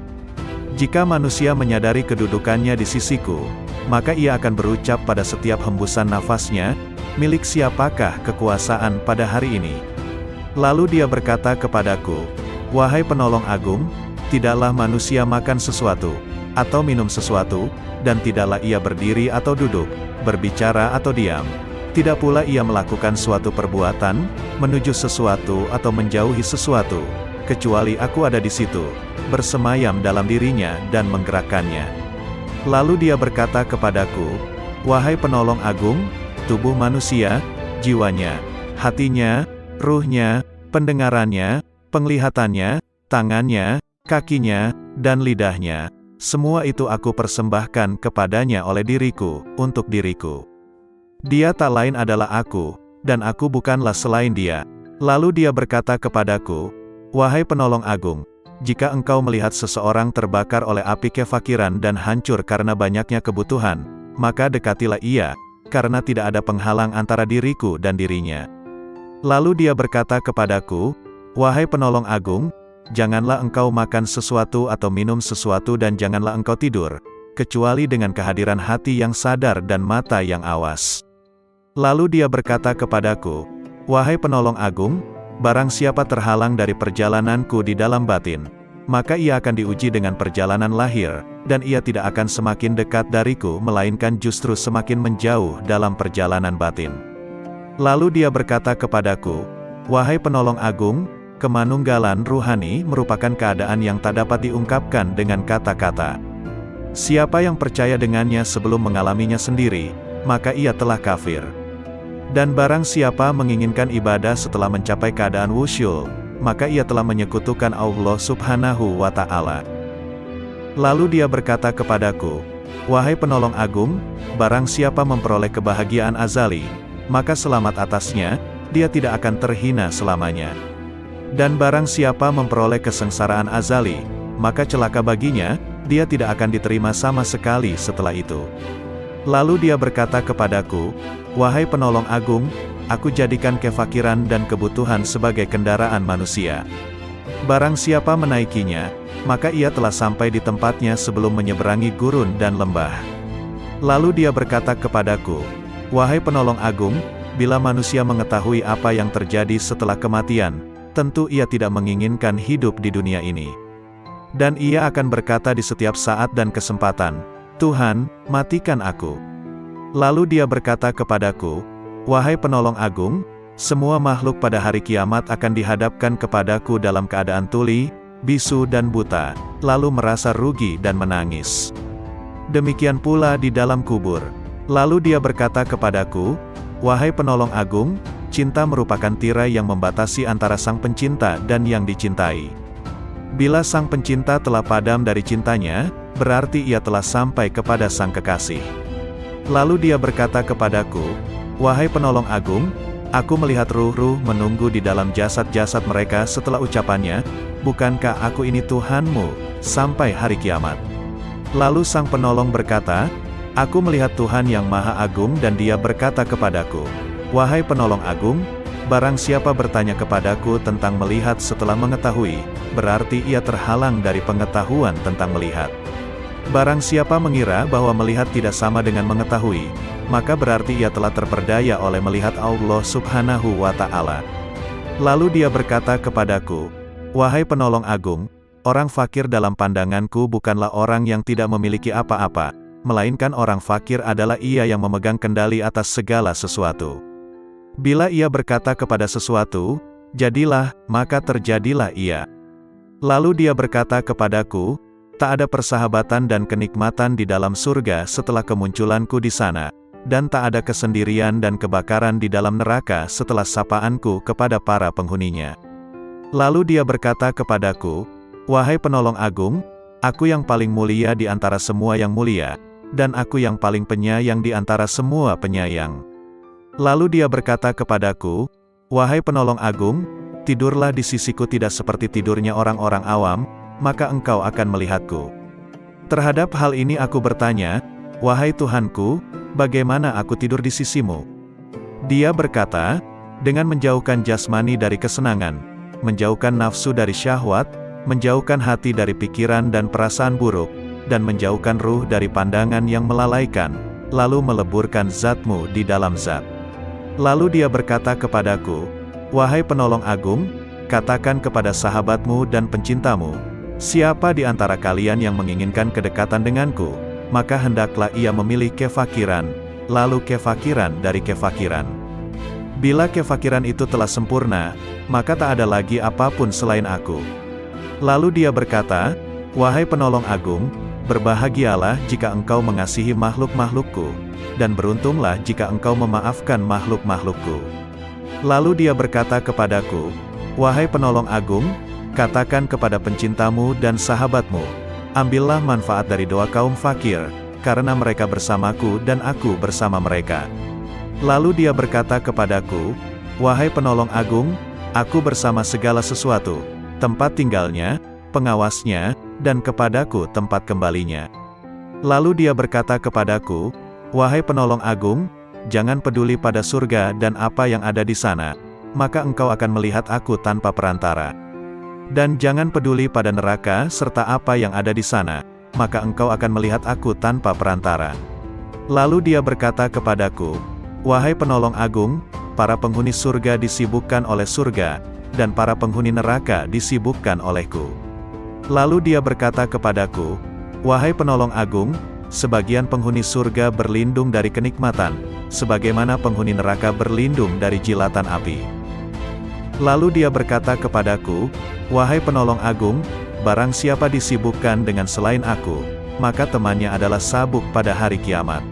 Jika manusia menyadari kedudukannya di sisiku, maka ia akan berucap pada setiap hembusan nafasnya, milik siapakah kekuasaan pada hari ini? Lalu dia berkata kepadaku, wahai penolong agung, tidaklah manusia makan sesuatu, atau minum sesuatu, dan tidaklah ia berdiri atau duduk, berbicara atau diam. Tidak pula ia melakukan suatu perbuatan, menuju sesuatu atau menjauhi sesuatu, kecuali aku ada di situ, bersemayam dalam dirinya dan menggerakkannya. Lalu dia berkata kepadaku, wahai penolong agung, tubuh manusia, jiwanya, hatinya, ruhnya, pendengarannya, penglihatannya, tangannya, kakinya, dan lidahnya, semua itu aku persembahkan kepadanya oleh diriku, untuk diriku. Dia tak lain adalah aku, dan aku bukanlah selain dia. Lalu dia berkata kepadaku, wahai penolong agung, jika engkau melihat seseorang terbakar oleh api kefakiran dan hancur karena banyaknya kebutuhan, maka dekatilah ia, karena tidak ada penghalang antara diriku dan dirinya. Lalu dia berkata kepadaku, wahai penolong agung, janganlah engkau makan sesuatu atau minum sesuatu dan janganlah engkau tidur, kecuali dengan kehadiran hati yang sadar dan mata yang awas. Lalu dia berkata kepadaku, wahai penolong agung, barang siapa terhalang dari perjalananku di dalam batin, maka ia akan diuji dengan perjalanan lahir, dan ia tidak akan semakin dekat dariku melainkan justru semakin menjauh dalam perjalanan batin. Lalu dia berkata kepadaku, wahai penolong agung, kemanunggalan ruhani merupakan keadaan yang tak dapat diungkapkan dengan kata-kata. Siapa yang percaya dengannya sebelum mengalaminya sendiri, maka ia telah kafir. Dan barang siapa menginginkan ibadah setelah mencapai keadaan wusyul, maka ia telah menyekutukan Allah Subhanahu wa Ta'ala. Lalu dia berkata kepadaku, wahai penolong agung, barang siapa memperoleh kebahagiaan azali, maka selamat atasnya, dia tidak akan terhina selamanya. Dan barang siapa memperoleh kesengsaraan azali, maka celaka baginya, dia tidak akan diterima sama sekali setelah itu. Lalu dia berkata kepadaku, wahai penolong agung, aku jadikan kefakiran dan kebutuhan sebagai kendaraan manusia. Barang siapa menaikinya, maka ia telah sampai di tempatnya sebelum menyeberangi gurun dan lembah. Lalu dia berkata kepadaku, wahai penolong agung, bila manusia mengetahui apa yang terjadi setelah kematian, tentu ia tidak menginginkan hidup di dunia ini. Dan ia akan berkata di setiap saat dan kesempatan, Tuhan, matikan aku. Lalu dia berkata kepadaku, wahai penolong agung, semua makhluk pada hari kiamat akan dihadapkan kepadaku dalam keadaan tuli, bisu dan buta, lalu merasa rugi dan menangis. Demikian pula di dalam kubur. Lalu dia berkata kepadaku, wahai penolong agung, cinta merupakan tirai yang membatasi antara sang pencinta dan yang dicintai. Bila sang pencinta telah padam dari cintanya, berarti ia telah sampai kepada sang kekasih. Lalu dia berkata kepadaku, wahai penolong agung, aku melihat ruh-ruh menunggu di dalam jasad-jasad mereka setelah ucapannya, bukankah aku ini Tuhanmu, sampai hari kiamat. Lalu sang penolong berkata, aku melihat Tuhan yang Maha Agung dan dia berkata kepadaku, wahai penolong agung, barang siapa bertanya kepadaku tentang melihat setelah mengetahui, berarti ia terhalang dari pengetahuan tentang melihat. Barang siapa mengira bahwa melihat tidak sama dengan mengetahui, maka berarti ia telah terperdaya oleh melihat Allah Subhanahu wa Ta'ala. Lalu dia berkata kepadaku, wahai penolong agung, orang fakir dalam pandanganku bukanlah orang yang tidak memiliki apa-apa, melainkan orang fakir adalah ia yang memegang kendali atas segala sesuatu. Bila ia berkata kepada sesuatu, jadilah, maka terjadilah ia. Lalu dia berkata kepadaku, tak ada persahabatan dan kenikmatan di dalam surga setelah kemunculanku di sana, dan tak ada kesendirian dan kebakaran di dalam neraka setelah sapaanku kepada para penghuninya. Lalu dia berkata kepadaku, wahai penolong agung, aku yang paling mulia di antara semua yang mulia, dan aku yang paling penyayang di antara semua penyayang. Lalu dia berkata kepadaku, Wahai penolong agung, tidurlah di sisiku tidak seperti tidurnya orang-orang awam, maka engkau akan melihatku. Terhadap hal ini aku bertanya, wahai Tuhanku, bagaimana aku tidur di sisimu? Dia berkata, dengan menjauhkan jasmani dari kesenangan, menjauhkan nafsu dari syahwat, menjauhkan hati dari pikiran dan perasaan buruk, dan menjauhkan ruh dari pandangan yang melalaikan, lalu meleburkan zatmu di dalam zat. Lalu dia berkata kepadaku, wahai penolong agung, katakan kepada sahabatmu dan pencintamu, siapa di antara kalian yang menginginkan kedekatan denganku, maka hendaklah ia memilih kefakiran, lalu kefakiran dari kefakiran. Bila kefakiran itu telah sempurna, maka tak ada lagi apapun selain aku. Lalu dia berkata, wahai penolong agung, berbahagialah jika engkau mengasihi makhluk-makhlukku, dan beruntunglah jika engkau memaafkan makhluk-makhlukku. Lalu dia berkata kepadaku, wahai penolong agung, katakan kepada pencintamu dan sahabatmu, ambillah manfaat dari doa kaum fakir, karena mereka bersamaku dan aku bersama mereka. Lalu dia berkata kepadaku, wahai penolong agung, aku bersama segala sesuatu, tempat tinggalnya, pengawasnya, dan kepadaku tempat kembalinya. Lalu dia berkata kepadaku, wahai penolong agung, jangan peduli pada surga dan apa yang ada di sana, maka engkau akan melihat aku tanpa perantara. Dan jangan peduli pada neraka serta apa yang ada di sana, maka engkau akan melihat aku tanpa perantara. Lalu dia berkata kepadaku, wahai penolong agung, para penghuni surga disibukkan oleh surga, dan para penghuni neraka disibukkan olehku. Lalu dia berkata kepadaku, wahai penolong agung, sebagian penghuni surga berlindung dari kenikmatan, sebagaimana penghuni neraka berlindung dari jilatan api. Lalu dia berkata kepadaku, wahai penolong agung, barang siapa disibukkan dengan selain aku, maka temannya adalah sabuk pada hari kiamat.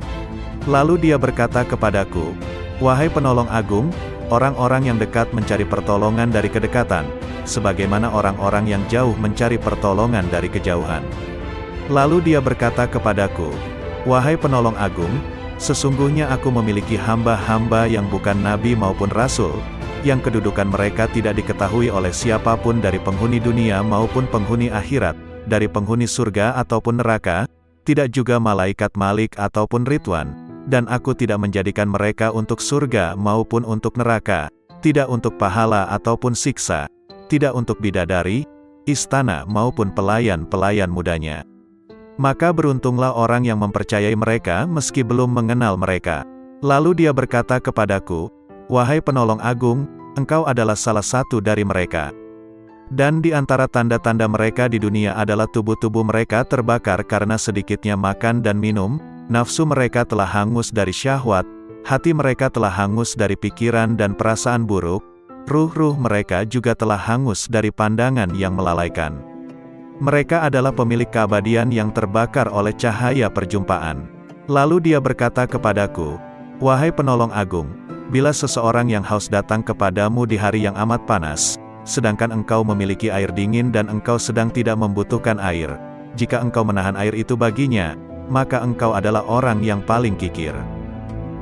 Lalu dia berkata kepadaku, wahai penolong agung, orang-orang yang dekat mencari pertolongan dari kedekatan, sebagaimana orang-orang yang jauh mencari pertolongan dari kejauhan. Lalu dia berkata kepadaku, wahai penolong agung, sesungguhnya aku memiliki hamba-hamba yang bukan nabi maupun rasul, yang kedudukan mereka tidak diketahui oleh siapapun dari penghuni dunia maupun penghuni akhirat, dari penghuni surga ataupun neraka, tidak juga malaikat Malik ataupun Ridwan, dan aku tidak menjadikan mereka untuk surga maupun untuk neraka, tidak untuk pahala ataupun siksa, tidak untuk bidadari, istana maupun pelayan-pelayan mudanya. Maka beruntunglah orang yang mempercayai mereka meski belum mengenal mereka. Lalu dia berkata kepadaku, wahai penolong agung, engkau adalah salah satu dari mereka. Dan di antara tanda-tanda mereka di dunia adalah tubuh-tubuh mereka terbakar karena sedikitnya makan dan minum, nafsu mereka telah hangus dari syahwat, hati mereka telah hangus dari pikiran dan perasaan buruk, ruh-ruh mereka juga telah hangus dari pandangan yang melalaikan. Mereka adalah pemilik keabadian yang terbakar oleh cahaya perjumpaan. Lalu dia berkata kepadaku, wahai penolong agung, bila seseorang yang haus datang kepadamu di hari yang amat panas, sedangkan engkau memiliki air dingin dan engkau sedang tidak membutuhkan air, jika engkau menahan air itu baginya, maka engkau adalah orang yang paling kikir.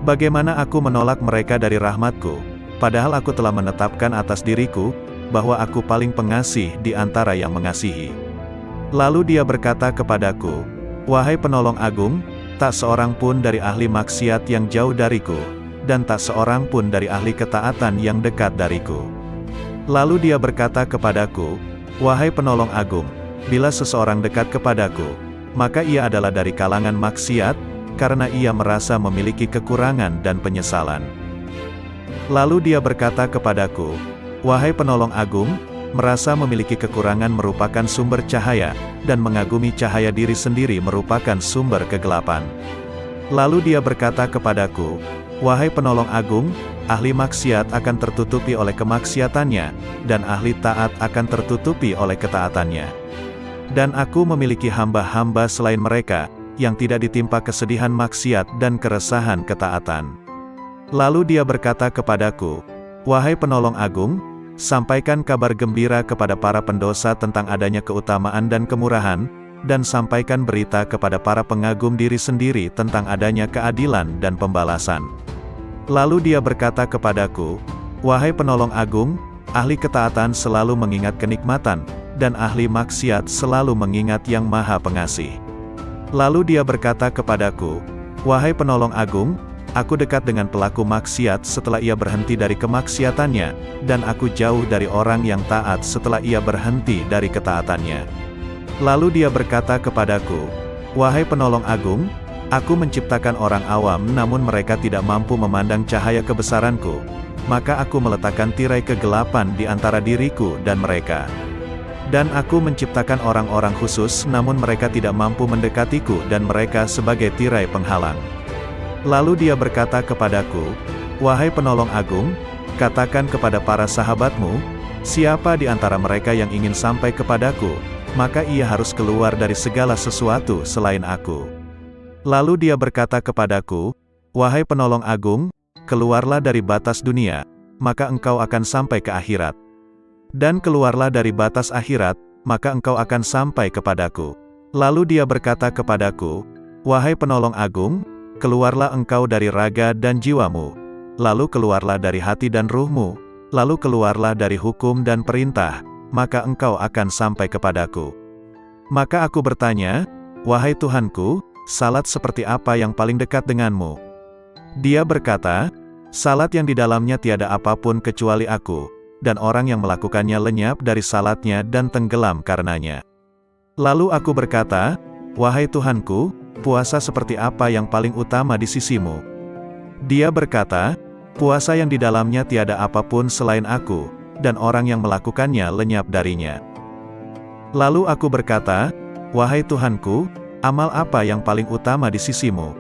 Bagaimana aku menolak mereka dari rahmatku, padahal aku telah menetapkan atas diriku, bahwa aku paling pengasih di antara yang mengasihi. Lalu dia berkata kepadaku, wahai penolong agung, tak seorang pun dari ahli maksiat yang jauh dariku, dan tak seorang pun dari ahli ketaatan yang dekat dariku. Lalu dia berkata kepadaku, wahai penolong agung, bila seseorang dekat kepadaku, maka ia adalah dari kalangan maksiat, karena ia merasa memiliki kekurangan dan penyesalan. Lalu dia berkata kepadaku, wahai penolong agung, merasa memiliki kekurangan merupakan sumber cahaya, dan mengagumi cahaya diri sendiri merupakan sumber kegelapan. Lalu dia berkata kepadaku, wahai penolong agung, ahli maksiat akan tertutupi oleh kemaksiatannya, dan ahli taat akan tertutupi oleh ketaatannya. Dan aku memiliki hamba-hamba selain mereka, yang tidak ditimpa kesedihan maksiat dan keresahan ketaatan. Lalu dia berkata kepadaku, wahai penolong agung, sampaikan kabar gembira kepada para pendosa tentang adanya keutamaan dan kemurahan, dan sampaikan berita kepada para pengagum diri sendiri tentang adanya keadilan dan pembalasan. Lalu dia berkata kepadaku, Wahai penolong agung, ahli ketaatan selalu mengingat kenikmatan, dan ahli maksiat selalu mengingat Yang Maha Pengasih. Lalu dia berkata kepadaku, wahai penolong agung, aku dekat dengan pelaku maksiat setelah ia berhenti dari kemaksiatannya, dan aku jauh dari orang yang taat setelah ia berhenti dari ketaatannya. Lalu dia berkata kepadaku, wahai penolong agung, aku menciptakan orang awam namun mereka tidak mampu memandang cahaya kebesaranku, maka aku meletakkan tirai kegelapan di antara diriku dan mereka. Dan aku menciptakan orang-orang khusus namun mereka tidak mampu mendekatiku dan mereka sebagai tirai penghalang. Lalu dia berkata kepadaku, wahai penolong agung, katakan kepada para sahabatmu, siapa di antara mereka yang ingin sampai kepadaku, maka ia harus keluar dari segala sesuatu selain aku. Lalu dia berkata kepadaku, wahai penolong agung, keluarlah dari batas dunia, maka engkau akan sampai ke akhirat. Dan keluarlah dari batas akhirat, maka engkau akan sampai kepadaku. Lalu dia berkata kepadaku, wahai penolong agung, keluarlah engkau dari raga dan jiwamu, lalu keluarlah dari hati dan ruhmu, lalu keluarlah dari hukum dan perintah, maka engkau akan sampai kepadaku. Maka aku bertanya, wahai Tuhanku, salat seperti apa yang paling dekat denganmu? Dia berkata, salat yang di dalamnya tiada apapun kecuali aku, dan orang yang melakukannya lenyap dari salatnya dan tenggelam karenanya. Lalu aku berkata, wahai Tuhanku, puasa seperti apa yang paling utama di sisimu? Dia berkata, puasa yang di dalamnya tiada apapun selain aku, dan orang yang melakukannya lenyap darinya. Lalu aku berkata, wahai Tuhanku, amal apa yang paling utama di sisimu?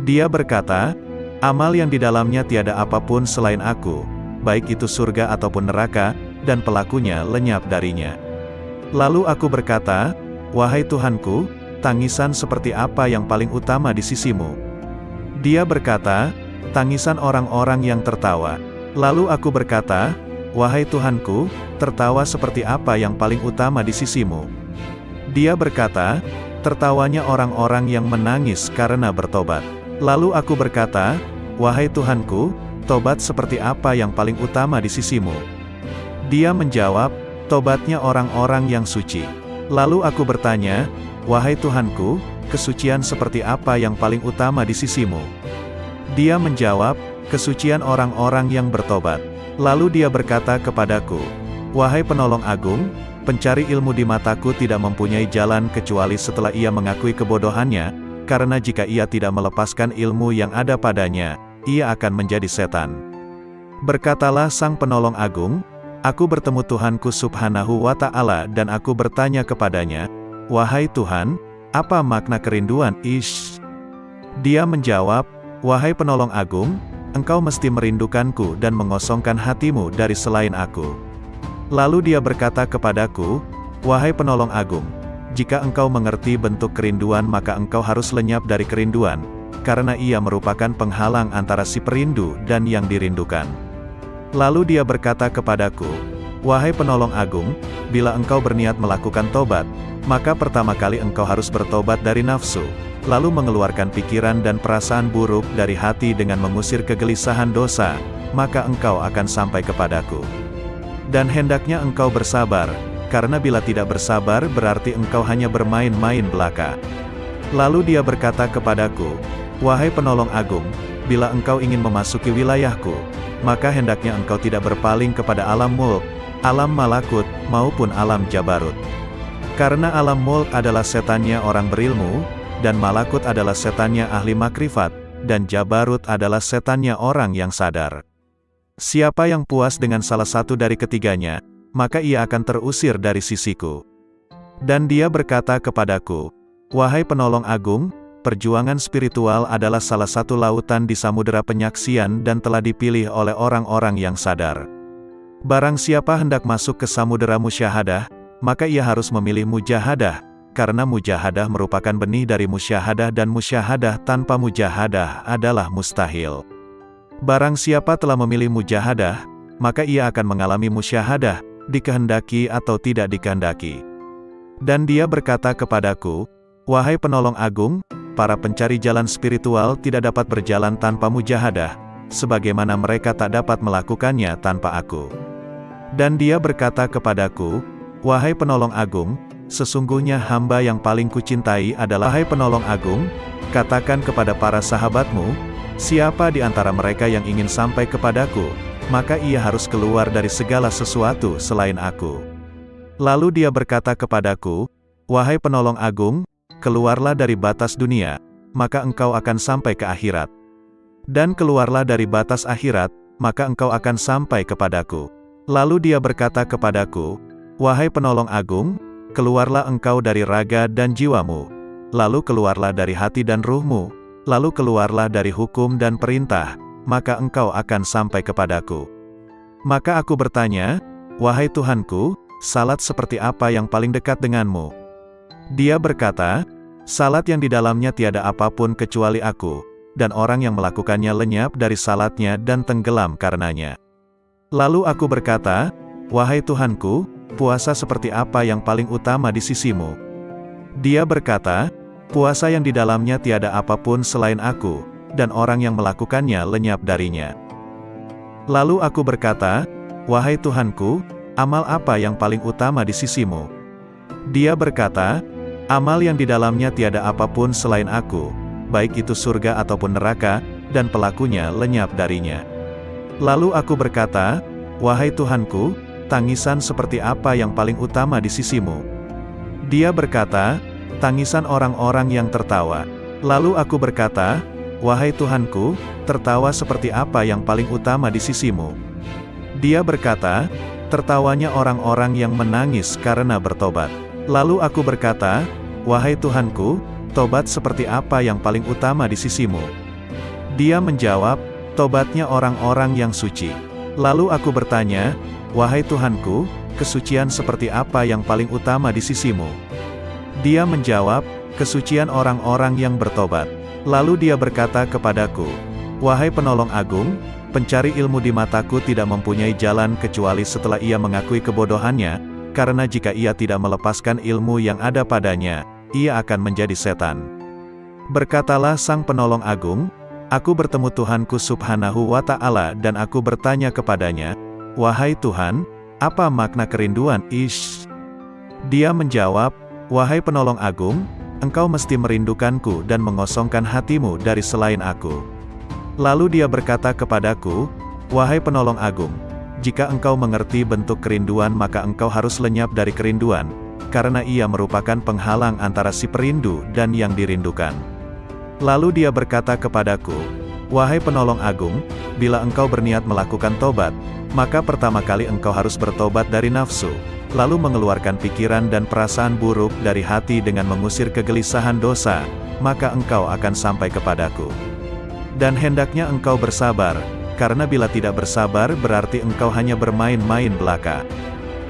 Dia berkata, amal yang di dalamnya tiada apapun selain aku, baik itu surga ataupun neraka, dan pelakunya lenyap darinya. Lalu aku berkata, wahai Tuhanku, tangisan seperti apa yang paling utama di sisimu? Dia berkata, tangisan orang-orang yang tertawa. Lalu aku berkata, wahai Tuhanku, tertawa seperti apa yang paling utama di sisimu? Dia berkata, tertawanya orang-orang yang menangis karena bertobat. Lalu aku berkata, wahai Tuhanku, tobat seperti apa yang paling utama di sisimu? Dia menjawab, tobatnya orang-orang yang suci. Lalu aku bertanya, wahai Tuhanku, kesucian seperti apa yang paling utama di sisimu? Dia menjawab, kesucian orang-orang yang bertobat. Lalu dia berkata kepadaku, wahai penolong agung, pencari ilmu di mataku tidak mempunyai jalan kecuali setelah ia mengakui kebodohannya, karena jika ia tidak melepaskan ilmu yang ada padanya, ia akan menjadi setan. Berkatalah sang penolong agung, aku bertemu Tuhanku subhanahu wa ta'ala dan aku bertanya kepadanya, wahai Tuhan, apa makna kerinduan? Dia menjawab, wahai penolong agung, engkau mesti merindukanku dan mengosongkan hatimu dari selain aku. Lalu dia berkata kepadaku, wahai penolong agung, jika engkau mengerti bentuk kerinduan maka engkau harus lenyap dari kerinduan, karena ia merupakan penghalang antara si perindu dan yang dirindukan. Lalu dia berkata kepadaku, wahai penolong agung, bila engkau berniat melakukan tobat, maka pertama kali engkau harus bertobat dari nafsu, lalu mengeluarkan pikiran dan perasaan buruk dari hati dengan mengusir kegelisahan dosa, maka engkau akan sampai kepadaku. Dan hendaknya engkau bersabar, karena bila tidak bersabar berarti engkau hanya bermain-main belaka. Lalu dia berkata kepadaku, wahai penolong agung, bila engkau ingin memasuki wilayahku, maka hendaknya engkau tidak berpaling kepada alam mulk, alam malakut, maupun alam jabarut. Karena alam mulk adalah setannya orang berilmu, dan malakut adalah setannya ahli makrifat, dan jabarut adalah setannya orang yang sadar. Siapa yang puas dengan salah satu dari ketiganya, maka ia akan terusir dari sisiku. Dan dia berkata kepadaku, wahai penolong agung, perjuangan spiritual adalah salah satu lautan di samudera penyaksian dan telah dipilih oleh orang-orang yang sadar. Barang siapa hendak masuk ke samudera musyahadah, maka ia harus memilih mujahadah, karena mujahadah merupakan benih dari musyahadah dan musyahadah tanpa mujahadah adalah mustahil. Barang siapa telah memilih mujahadah, maka ia akan mengalami musyahadah, dikehendaki atau tidak dikehendaki. Dan dia berkata kepadaku, wahai penolong agung, para pencari jalan spiritual tidak dapat berjalan tanpa mujahadah, sebagaimana mereka tak dapat melakukannya tanpa aku. Dan dia berkata kepadaku, wahai penolong agung, sesungguhnya hamba yang paling kucintai adalah wahai penolong agung, katakan kepada para sahabatmu, siapa di antara mereka yang ingin sampai kepadaku, maka ia harus keluar dari segala sesuatu selain aku. Lalu dia berkata kepadaku, wahai penolong agung, keluarlah dari batas dunia, maka engkau akan sampai ke akhirat. Dan keluarlah dari batas akhirat, maka engkau akan sampai kepadaku. Lalu dia berkata kepadaku, wahai penolong agung, keluarlah engkau dari raga dan jiwamu, lalu keluarlah dari hati dan ruhmu, lalu keluarlah dari hukum dan perintah, maka engkau akan sampai kepadaku. Maka aku bertanya, wahai Tuhanku, salat seperti apa yang paling dekat denganmu? Dia berkata, salat yang di dalamnya tiada apapun kecuali aku, dan orang yang melakukannya lenyap dari salatnya dan tenggelam karenanya. Lalu aku berkata, wahai Tuhanku, puasa seperti apa yang paling utama di sisimu? Dia berkata, puasa yang di dalamnya tiada apapun selain aku, dan orang yang melakukannya lenyap darinya. Lalu aku berkata, wahai Tuhanku, amal apa yang paling utama di sisimu? Dia berkata, amal yang di dalamnya tiada apapun selain aku, baik itu surga ataupun neraka, dan pelakunya lenyap darinya. Lalu aku berkata, wahai Tuhanku, tangisan seperti apa yang paling utama di sisimu? Dia berkata, tangisan orang-orang yang tertawa. Lalu aku berkata, wahai Tuhanku, tertawa seperti apa yang paling utama di sisimu? Dia berkata, tertawanya orang-orang yang menangis karena bertobat. Lalu aku berkata, wahai Tuhanku, tobat seperti apa yang paling utama di sisimu? Dia menjawab, tobatnya orang-orang yang suci. Lalu aku bertanya, wahai Tuhanku, kesucian seperti apa yang paling utama di sisimu? Dia menjawab, kesucian orang-orang yang bertobat. Lalu dia berkata kepadaku, wahai penolong agung, pencari ilmu di mataku tidak mempunyai jalan kecuali setelah ia mengakui kebodohannya, karena jika ia tidak melepaskan ilmu yang ada padanya, ia akan menjadi setan. Berkatalah sang penolong agung, aku bertemu Tuhanku subhanahu wa ta'ala dan aku bertanya kepadanya, wahai Tuhan, apa makna kerinduan? Dia menjawab, wahai penolong agung, engkau mesti merindukanku dan mengosongkan hatimu dari selain aku. Lalu dia berkata kepadaku, wahai penolong agung, jika engkau mengerti bentuk kerinduan maka engkau harus lenyap dari kerinduan, karena ia merupakan penghalang antara si perindu dan yang dirindukan. Lalu dia berkata kepadaku, wahai penolong agung, bila engkau berniat melakukan tobat, maka pertama kali engkau harus bertobat dari nafsu, lalu mengeluarkan pikiran dan perasaan buruk dari hati dengan mengusir kegelisahan dosa, maka engkau akan sampai kepadaku. Dan hendaknya engkau bersabar, karena bila tidak bersabar berarti engkau hanya bermain-main belaka.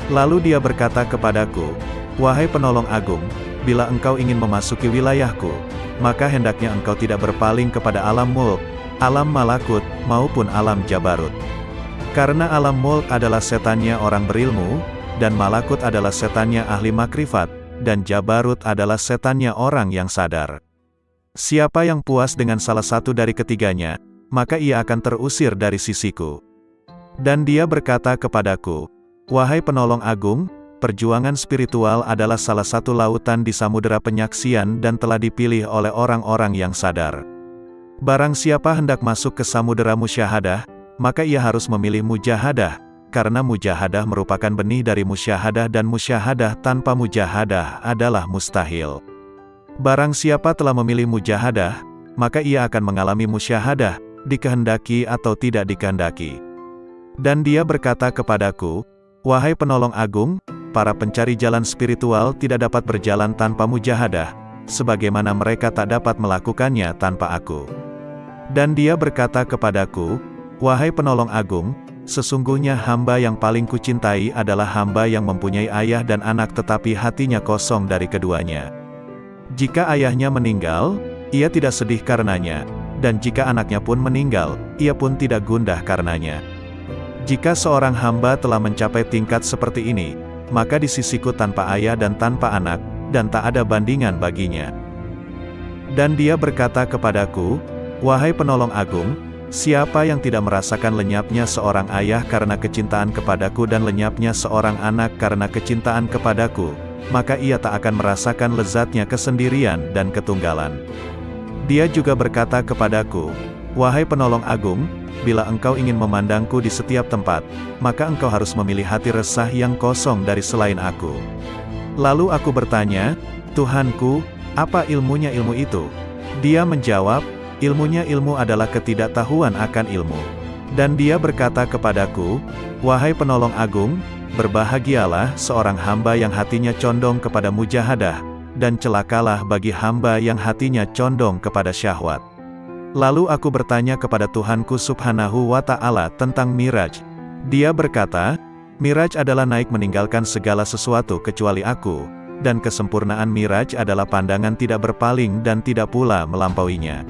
Lalu dia berkata kepadaku, wahai penolong agung, bila engkau ingin memasuki wilayahku, maka hendaknya engkau tidak berpaling kepada alam mulk, alam malakut, maupun alam jabarut. Karena alam mulk adalah setannya orang berilmu, dan malakut adalah setannya ahli makrifat, dan jabarut adalah setannya orang yang sadar. Siapa yang puas dengan salah satu dari ketiganya, maka ia akan terusir dari sisiku. Dan dia berkata kepadaku, wahai penolong agung, perjuangan spiritual adalah salah satu lautan di samudera penyaksian dan telah dipilih oleh orang-orang yang sadar. Barang siapa hendak masuk ke samudera musyahadah, maka ia harus memilih mujahadah, karena mujahadah merupakan benih dari musyahadah dan musyahadah tanpa mujahadah adalah mustahil. Barang siapa telah memilih mujahadah, maka ia akan mengalami musyahadah, dikehendaki atau tidak dikehendaki. Dan dia berkata kepadaku, wahai penolong agung, para pencari jalan spiritual tidak dapat berjalan tanpa mujahadah, sebagaimana mereka tak dapat melakukannya tanpa aku. Dan dia berkata kepadaku, wahai penolong agung, sesungguhnya hamba yang paling kucintai adalah hamba yang mempunyai ayah dan anak tetapi hatinya kosong dari keduanya. Jika ayahnya meninggal, ia tidak sedih karenanya, dan jika anaknya pun meninggal, ia pun tidak gundah karenanya. Jika seorang hamba telah mencapai tingkat seperti ini, maka di sisiku tanpa ayah dan tanpa anak, dan tak ada bandingan baginya. Dan dia berkata kepadaku, wahai penolong agung, Siapa yang tidak merasakan lenyapnya seorang ayah karena kecintaan kepadaku dan lenyapnya seorang anak karena kecintaan kepadaku, maka ia tak akan merasakan lezatnya kesendirian dan ketunggalan. Dia juga berkata kepadaku, "Wahai penolong agung, bila engkau ingin memandangku di setiap tempat, maka engkau harus memilih hati resah yang kosong dari selain aku." Lalu aku bertanya, "Tuhanku, apa ilmunya ilmu itu?" Dia menjawab, "Ilmunya ilmu adalah ketidaktahuan akan ilmu." Dan dia berkata kepadaku, "Wahai penolong agung, berbahagialah seorang hamba yang hatinya condong kepada mujahadah, dan celakalah bagi hamba yang hatinya condong kepada syahwat." Lalu aku bertanya kepada Tuhanku Subhanahu wa Ta'ala tentang Miraj. Dia berkata, "Miraj adalah naik meninggalkan segala sesuatu kecuali aku, dan kesempurnaan Miraj adalah pandangan tidak berpaling dan tidak pula melampauinya."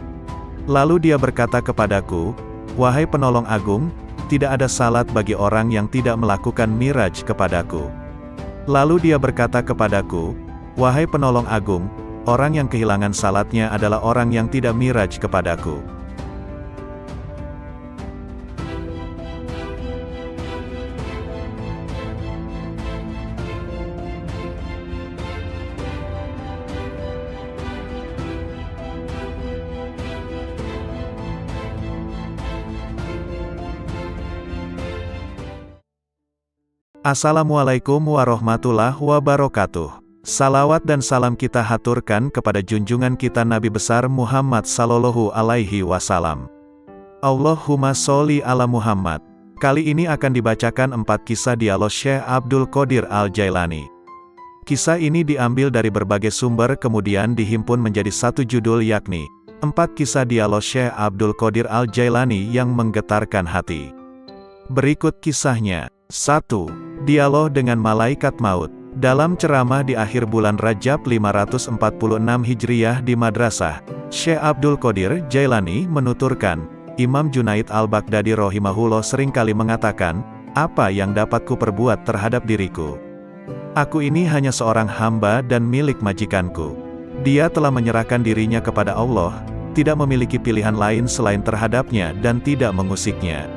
Lalu dia berkata kepadaku, "Wahai penolong agung, tidak ada salat bagi orang yang tidak melakukan Miraj kepadaku." Lalu dia berkata kepadaku, "Wahai penolong agung, orang yang kehilangan salatnya adalah orang yang tidak Miraj kepadaku." Assalamualaikum warahmatullahi wabarakatuh. Salawat dan salam kita haturkan kepada junjungan kita Nabi besar Muhammad sallallahu alaihi wasallam. Allahumma sholli ala Muhammad. Kali ini akan dibacakan 4 kisah dialog Syekh Abdul Qadir Al-Jailani. Kisah ini diambil dari berbagai sumber kemudian dihimpun menjadi satu judul yakni 4 kisah dialog Syekh Abdul Qadir Al-Jailani yang menggetarkan hati. Berikut kisahnya. 1. Dialog dengan Malaikat Maut. Dalam ceramah di akhir bulan Rajab 546 Hijriyah di Madrasah, Syekh Abdul Qadir Jailani menuturkan, Imam Junaid Al-Baghdadi rahimahullah seringkali mengatakan, "Apa yang dapat ku perbuat terhadap diriku? Aku ini hanya seorang hamba dan milik majikanku. Dia telah menyerahkan dirinya kepada Allah, tidak memiliki pilihan lain selain terhadapnya dan tidak mengusiknya."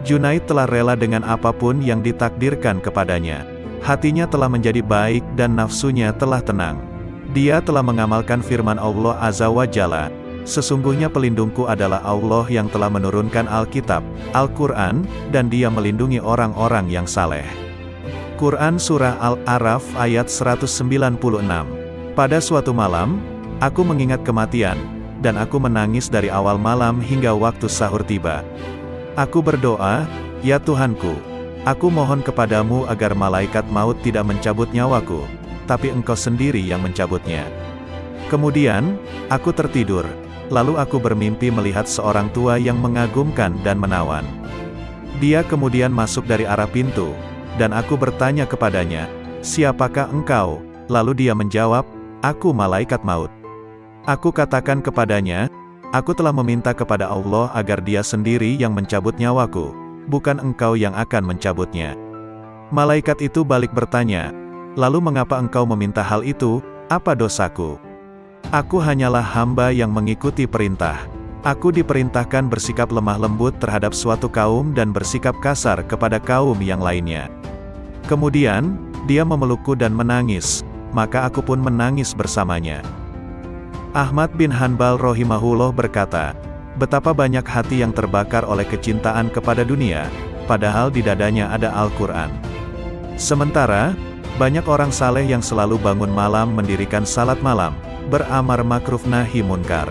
Junaid telah rela dengan apapun yang ditakdirkan kepadanya. Hatinya telah menjadi baik dan nafsunya telah tenang. Dia telah mengamalkan firman Allah Azza wa Jalla, "Sesungguhnya pelindungku adalah Allah yang telah menurunkan Alkitab, Al-Quran, dan dia melindungi orang-orang yang saleh." Quran Surah Al-A'raf ayat 196. Pada suatu malam, aku mengingat kematian, dan aku menangis dari awal malam hingga waktu sahur tiba. Aku berdoa, "Ya Tuhanku, aku mohon kepadamu agar malaikat maut tidak mencabut nyawaku, tapi Engkau sendiri yang mencabutnya." Kemudian, aku tertidur, lalu aku bermimpi melihat seorang tua yang mengagumkan dan menawan. Dia kemudian masuk dari arah pintu, dan aku bertanya kepadanya, "Siapakah engkau?" Lalu dia menjawab, "Aku malaikat maut." Aku katakan kepadanya, "Aku telah meminta kepada Allah agar Dia sendiri yang mencabut nyawaku, bukan engkau yang akan mencabutnya." Malaikat itu balik bertanya, "Lalu mengapa engkau meminta hal itu? Apa dosaku? Aku hanyalah hamba yang mengikuti perintah. Aku diperintahkan bersikap lemah lembut terhadap suatu kaum dan bersikap kasar kepada kaum yang lainnya." Kemudian, dia memelukku dan menangis, maka aku pun menangis bersamanya. Ahmad bin Hanbal rahimahullah berkata, betapa banyak hati yang terbakar oleh kecintaan kepada dunia, padahal di dadanya ada Al-Quran. Sementara, banyak orang saleh yang selalu bangun malam mendirikan salat malam, beramar makruf nahi munkar.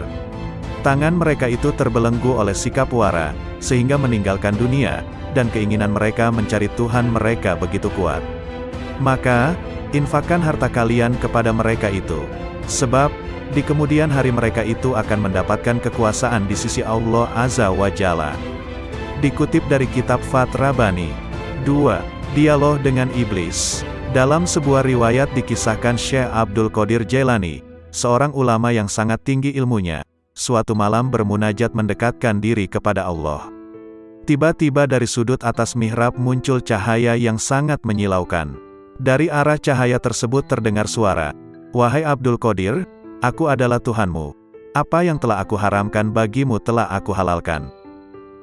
Tangan mereka itu terbelenggu oleh sikap wara, sehingga meninggalkan dunia, dan keinginan mereka mencari Tuhan mereka begitu kuat. Maka, infakkan harta kalian kepada mereka itu. Sebab, di kemudian hari mereka itu akan mendapatkan kekuasaan di sisi Allah Azza wa Jalla. Dikutip dari kitab Fath Rabbani. 2. Dialog dengan Iblis. Dalam sebuah riwayat dikisahkan Syekh Abdul Qadir Jailani, seorang ulama yang sangat tinggi ilmunya, suatu malam bermunajat mendekatkan diri kepada Allah. Tiba-tiba dari sudut atas mihrab muncul cahaya yang sangat menyilaukan. Dari arah cahaya tersebut terdengar suara, "Wahai Abdul Qadir, aku adalah Tuhanmu. Apa yang telah aku haramkan bagimu telah aku halalkan.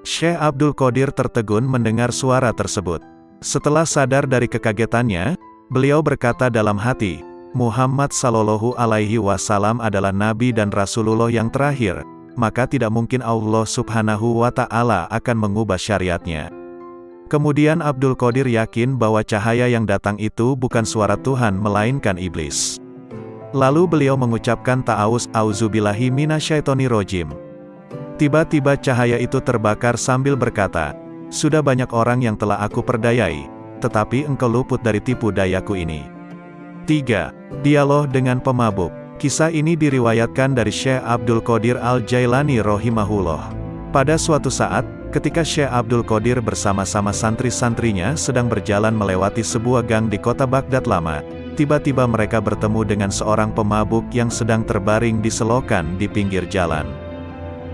Syekh Abdul Qadir tertegun mendengar suara tersebut. Setelah sadar dari kekagetannya, beliau berkata dalam hati, Muhammad Sallallahu Alaihi Wasallam adalah Nabi dan Rasulullah yang terakhir, maka tidak mungkin Allah Subhanahu wa Ta'ala akan mengubah syariatnya. Kemudian Abdul Qadir yakin bahwa cahaya yang datang itu bukan suara Tuhan melainkan iblis. Lalu beliau mengucapkan ta'awuz, auzubillahi minasyaitonirrajim. Tiba-tiba cahaya itu terbakar sambil berkata, sudah banyak orang yang telah aku perdayai, tetapi engkau luput dari tipu dayaku ini. 3. Dialog dengan pemabuk. Kisah ini diriwayatkan dari Syekh Abdul Qadir Al-Jailani rahimahullah. Pada suatu saat, ketika Syekh Abdul Qadir bersama-sama santri-santrinya sedang berjalan melewati sebuah gang di kota Baghdad lama, tiba-tiba mereka bertemu dengan seorang pemabuk yang sedang terbaring di selokan di pinggir jalan.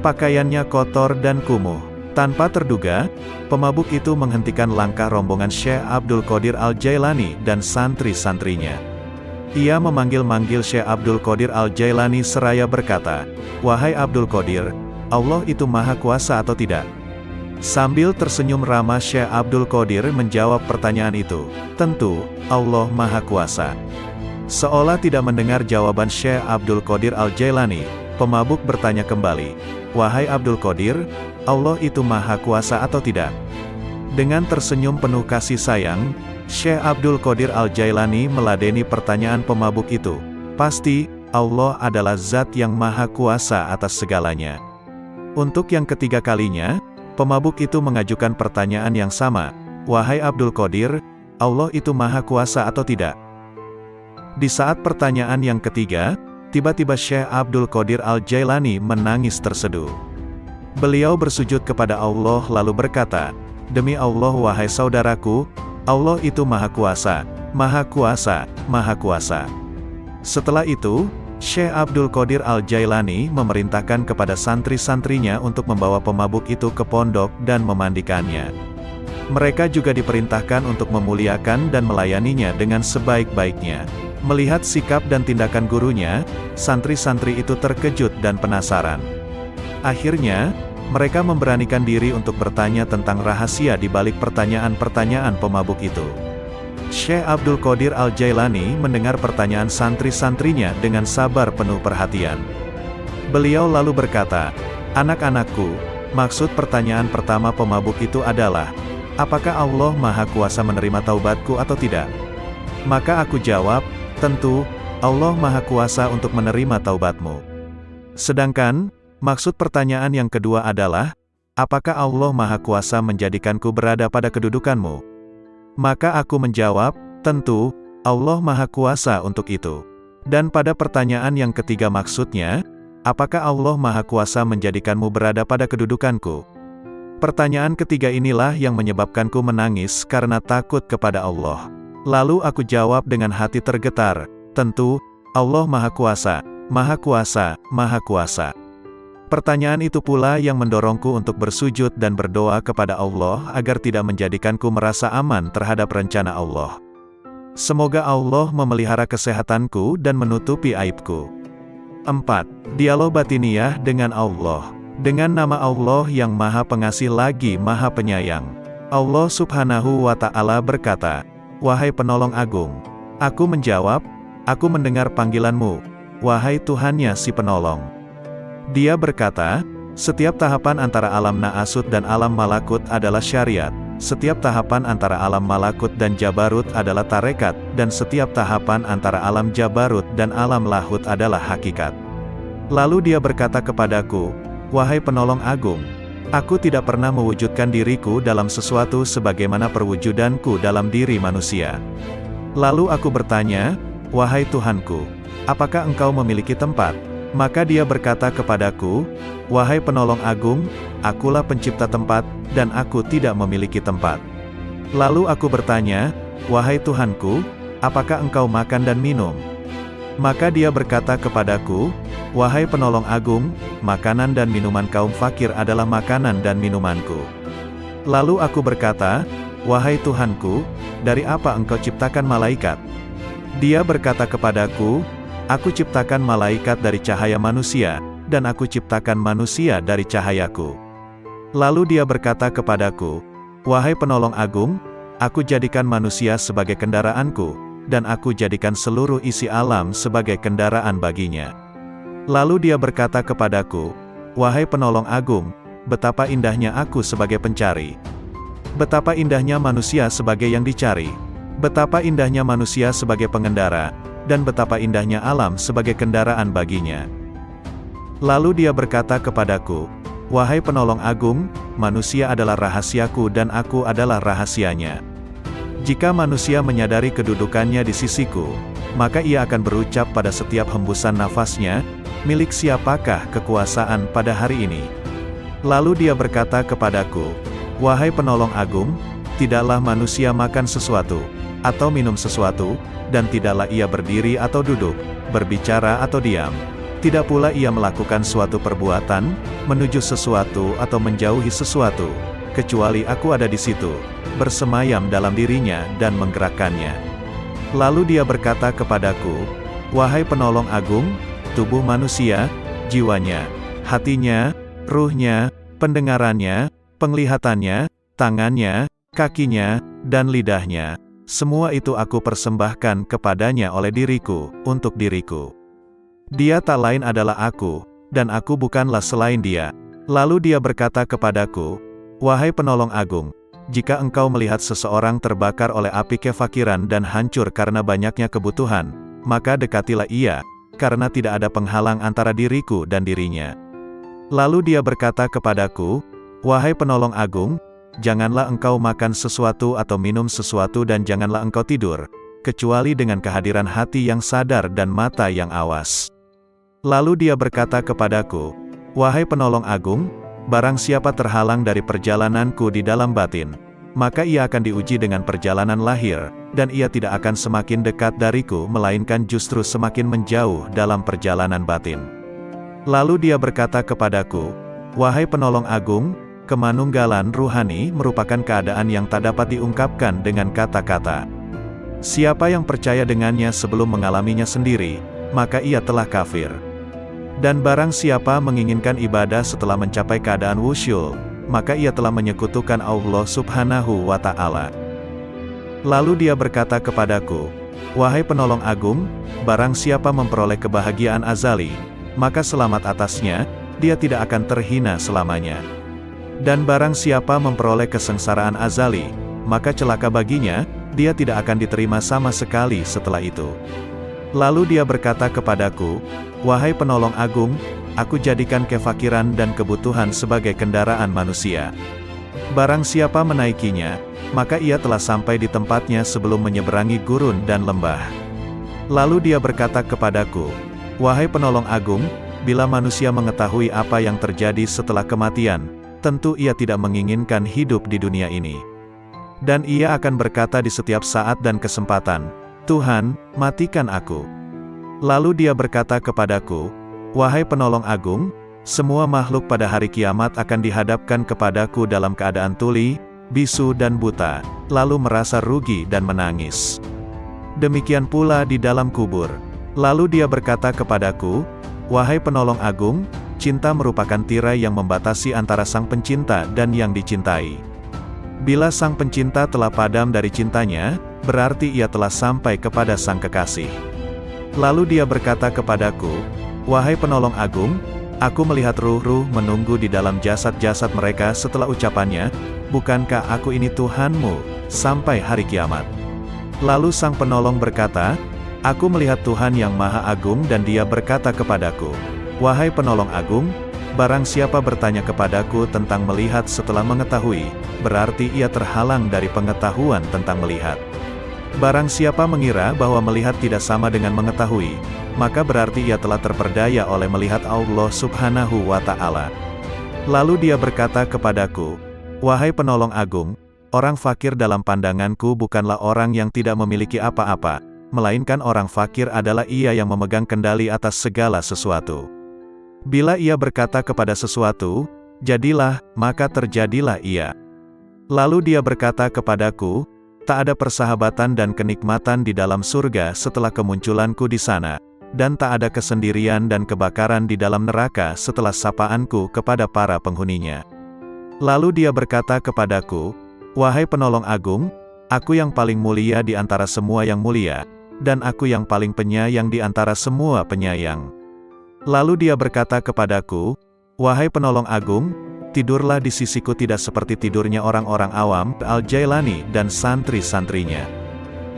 Pakaiannya kotor dan kumuh. Tanpa terduga, pemabuk itu menghentikan langkah rombongan Syekh Abdul Qadir Al-Jailani dan santri-santrinya. Ia memanggil-manggil Syekh Abdul Qadir Al-Jailani seraya berkata, wahai Abdul Qadir, Allah itu maha kuasa atau tidak? Sambil tersenyum ramah Syekh Abdul Qadir menjawab pertanyaan itu, tentu, Allah maha kuasa. Seolah tidak mendengar jawaban Syekh Abdul Qadir Al-Jailani, pemabuk bertanya kembali, wahai Abdul Qadir, Allah itu maha kuasa atau tidak? Dengan tersenyum penuh kasih sayang, Syekh Abdul Qadir Al-Jailani meladeni pertanyaan pemabuk itu. Pasti, Allah adalah zat yang maha kuasa atas segalanya. Untuk yang ketiga kalinya, pemabuk itu mengajukan pertanyaan yang sama. Wahai Abdul Qadir, Allah itu maha kuasa atau tidak? Di saat pertanyaan yang ketiga, tiba-tiba Syekh Abdul Qadir Al-Jailani menangis terseduh. Beliau bersujud kepada Allah lalu berkata, demi Allah wahai saudaraku, Allah itu maha kuasa, maha kuasa, maha kuasa. Setelah itu, Syekh Abdul Qadir Al-Jailani memerintahkan kepada santri-santrinya untuk membawa pemabuk itu ke pondok dan memandikannya. Mereka juga diperintahkan untuk memuliakan dan melayaninya dengan sebaik-baiknya. Melihat sikap dan tindakan gurunya, santri-santri itu terkejut dan penasaran. Akhirnya, mereka memberanikan diri untuk bertanya tentang rahasia di balik pertanyaan-pertanyaan pemabuk itu. Syekh Abdul Qadir Al-Jailani mendengar pertanyaan santri-santrinya dengan sabar penuh perhatian. Beliau lalu berkata, anak-anakku, maksud pertanyaan pertama pemabuk itu adalah, apakah Allah maha kuasa menerima taubatku atau tidak? Maka aku jawab, tentu, Allah maha kuasa untuk menerima taubatmu. Sedangkan, maksud pertanyaan yang kedua adalah, apakah Allah maha kuasa menjadikanku berada pada kedudukanmu? Maka aku menjawab, tentu, Allah maha kuasa untuk itu. Dan pada pertanyaan yang ketiga maksudnya, apakah Allah maha kuasa menjadikanmu berada pada kedudukanku? Pertanyaan ketiga inilah yang menyebabkanku menangis karena takut kepada Allah. Lalu aku jawab dengan hati tergetar, tentu, Allah maha kuasa, maha kuasa, maha kuasa. Pertanyaan itu pula yang mendorongku untuk bersujud dan berdoa kepada Allah agar tidak menjadikanku merasa aman terhadap rencana Allah. Semoga Allah memelihara kesehatanku dan menutupi aibku. 4. Dialog batiniyah dengan Allah. Dengan nama Allah yang maha pengasih lagi maha penyayang. Allah Subhanahu wa Ta'ala berkata, wahai penolong agung. Aku menjawab, aku mendengar panggilanmu, wahai Tuhannya si penolong. Dia berkata, setiap tahapan antara alam Na'asut dan alam Malakut adalah syariat, setiap tahapan antara alam Malakut dan Jabarut adalah tarekat, dan setiap tahapan antara alam Jabarut dan alam Lahut adalah hakikat. Lalu dia berkata kepadaku, wahai penolong agung, aku tidak pernah mewujudkan diriku dalam sesuatu sebagaimana perwujudanku dalam diri manusia. Lalu aku bertanya, wahai Tuhanku, apakah engkau memiliki tempat? Maka dia berkata kepadaku, wahai penolong agung, akulah pencipta tempat, dan aku tidak memiliki tempat. Lalu aku bertanya, wahai Tuhanku, apakah engkau makan dan minum? Maka dia berkata kepadaku, wahai penolong agung, makanan dan minuman kaum fakir adalah makanan dan minumanku. Lalu aku berkata, wahai Tuhanku, dari apa engkau ciptakan malaikat? Dia berkata kepadaku, aku ciptakan malaikat dari cahaya manusia, dan aku ciptakan manusia dari cahayaku. Lalu dia berkata kepadaku, "Wahai penolong agung, aku jadikan manusia sebagai kendaraanku, dan aku jadikan seluruh isi alam sebagai kendaraan baginya." Lalu dia berkata kepadaku, "Wahai penolong agung, betapa indahnya aku sebagai pencari. Betapa indahnya manusia sebagai yang dicari. Betapa indahnya manusia sebagai pengendara, dan betapa indahnya alam sebagai kendaraan baginya." Lalu dia berkata kepadaku, "Wahai penolong agung, manusia adalah rahasiaku dan aku adalah rahasianya. Jika manusia menyadari kedudukannya di sisiku, maka ia akan berucap pada setiap hembusan nafasnya, 'Milik siapakah kekuasaan pada hari ini?' Lalu dia berkata kepadaku, 'Wahai penolong agung, tidaklah manusia makan sesuatu, atau minum sesuatu, dan tidaklah ia berdiri atau duduk, berbicara atau diam. Tidak pula ia melakukan suatu perbuatan, menuju sesuatu atau menjauhi sesuatu, kecuali aku ada di situ, bersemayam dalam dirinya dan menggerakkannya.' Lalu dia berkata kepadaku, 'Wahai penolong agung, tubuh manusia, jiwanya, hatinya, ruhnya, pendengarannya, penglihatannya, tangannya, kakinya, dan lidahnya, semua itu aku persembahkan kepadanya oleh diriku, untuk diriku. Dia tak lain adalah aku, dan aku bukanlah selain dia.' Lalu dia berkata kepadaku, 'Wahai penolong agung, jika engkau melihat seseorang terbakar oleh api kefakiran dan hancur karena banyaknya kebutuhan, maka dekatilah ia, karena tidak ada penghalang antara diriku dan dirinya.' Lalu dia berkata kepadaku, 'Wahai penolong agung, janganlah engkau makan sesuatu atau minum sesuatu dan janganlah engkau tidur, kecuali dengan kehadiran hati yang sadar dan mata yang awas.' Lalu dia berkata kepadaku, 'Wahai penolong agung, barang siapa terhalang dari perjalananku di dalam batin, maka ia akan diuji dengan perjalanan lahir, dan ia tidak akan semakin dekat dariku melainkan justru semakin menjauh dalam perjalanan batin.' Lalu dia berkata kepadaku, 'Wahai penolong agung, kemanunggalan ruhani merupakan keadaan yang tak dapat diungkapkan dengan kata-kata. Siapa yang percaya dengannya sebelum mengalaminya sendiri, maka ia telah kafir. Dan barang siapa menginginkan ibadah setelah mencapai keadaan wusyul, maka ia telah menyekutukan Allah Subhanahu wa Ta'ala.' Lalu dia berkata kepadaku, 'Wahai penolong agung, barang siapa memperoleh kebahagiaan azali, maka selamat atasnya, dia tidak akan terhina selamanya. Dan barang siapa memperoleh kesengsaraan azali, maka celaka baginya, dia tidak akan diterima sama sekali setelah itu.' Lalu dia berkata kepadaku, 'Wahai penolong agung, aku jadikan kefakiran dan kebutuhan sebagai kendaraan manusia. Barang siapa menaikinya, maka ia telah sampai di tempatnya sebelum menyeberangi gurun dan lembah.' Lalu dia berkata kepadaku, 'Wahai penolong agung, bila manusia mengetahui apa yang terjadi setelah kematian, tentu ia tidak menginginkan hidup di dunia ini. Dan ia akan berkata di setiap saat dan kesempatan, Tuhan, matikan aku.' Lalu dia berkata kepadaku, 'Wahai penolong agung, semua makhluk pada hari kiamat akan dihadapkan kepadaku dalam keadaan tuli, bisu dan buta, lalu merasa rugi dan menangis. Demikian pula di dalam kubur.' Lalu dia berkata kepadaku, 'Wahai penolong agung, cinta merupakan tirai yang membatasi antara sang pencinta dan yang dicintai. Bila sang pencinta telah padam dari cintanya, berarti ia telah sampai kepada sang kekasih.' Lalu dia berkata kepadaku, 'Wahai penolong agung, aku melihat ruh-ruh menunggu di dalam jasad-jasad mereka setelah ucapannya, bukankah aku ini Tuhanmu, sampai hari kiamat?' Lalu sang penolong berkata, 'Aku melihat Tuhan yang Maha Agung dan dia berkata kepadaku, Wahai penolong agung, barang siapa bertanya kepadaku tentang melihat setelah mengetahui, berarti ia terhalang dari pengetahuan tentang melihat. Barang siapa mengira bahwa melihat tidak sama dengan mengetahui, maka berarti ia telah terperdaya oleh melihat Allah Subhanahu wa Ta'ala.' Lalu dia berkata kepadaku, 'Wahai penolong agung, orang fakir dalam pandanganku bukanlah orang yang tidak memiliki apa-apa, melainkan orang fakir adalah ia yang memegang kendali atas segala sesuatu. Bila ia berkata kepada sesuatu, jadilah, maka terjadilah ia. Lalu dia berkata kepadaku, tak ada persahabatan dan kenikmatan di dalam surga setelah kemunculanku di sana, dan tak ada kesendirian dan kebakaran di dalam neraka setelah sapaanku kepada para penghuninya. Lalu dia berkata kepadaku, "Wahai penolong agung, aku yang paling mulia di antara semua yang mulia, dan aku yang paling penyayang di antara semua penyayang." Lalu dia berkata kepadaku, "Wahai penolong agung, tidurlah di sisiku tidak seperti tidurnya orang-orang awam, Al-Jailani dan santri-santrinya."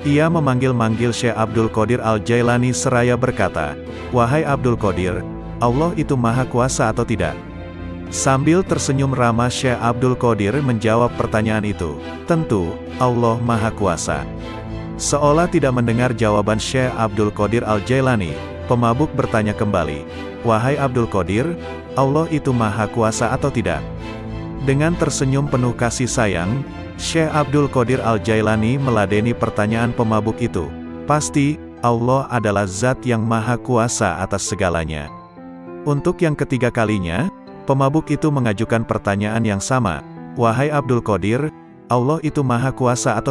Ia memanggil-manggil Syekh Abdul Qadir Al-Jailani seraya berkata, "Wahai Abdul Qadir, Allah itu maha kuasa atau tidak?" Sambil tersenyum ramah Syekh Abdul Qadir menjawab pertanyaan itu, "Tentu, Allah maha kuasa." Seolah tidak mendengar jawaban Syekh Abdul Qadir Al-Jailani, pemabuk bertanya kembali, "Wahai Abdul Qadir, Allah itu maha kuasa atau tidak?" Dengan tersenyum penuh kasih sayang, Syekh Abdul Qadir Al-Jailani meladeni pertanyaan pemabuk itu. "Pasti, Allah adalah zat yang maha kuasa atas segalanya." Untuk yang ketiga kalinya, pemabuk itu mengajukan pertanyaan yang sama, "Wahai Abdul Qadir, Allah itu maha kuasa atau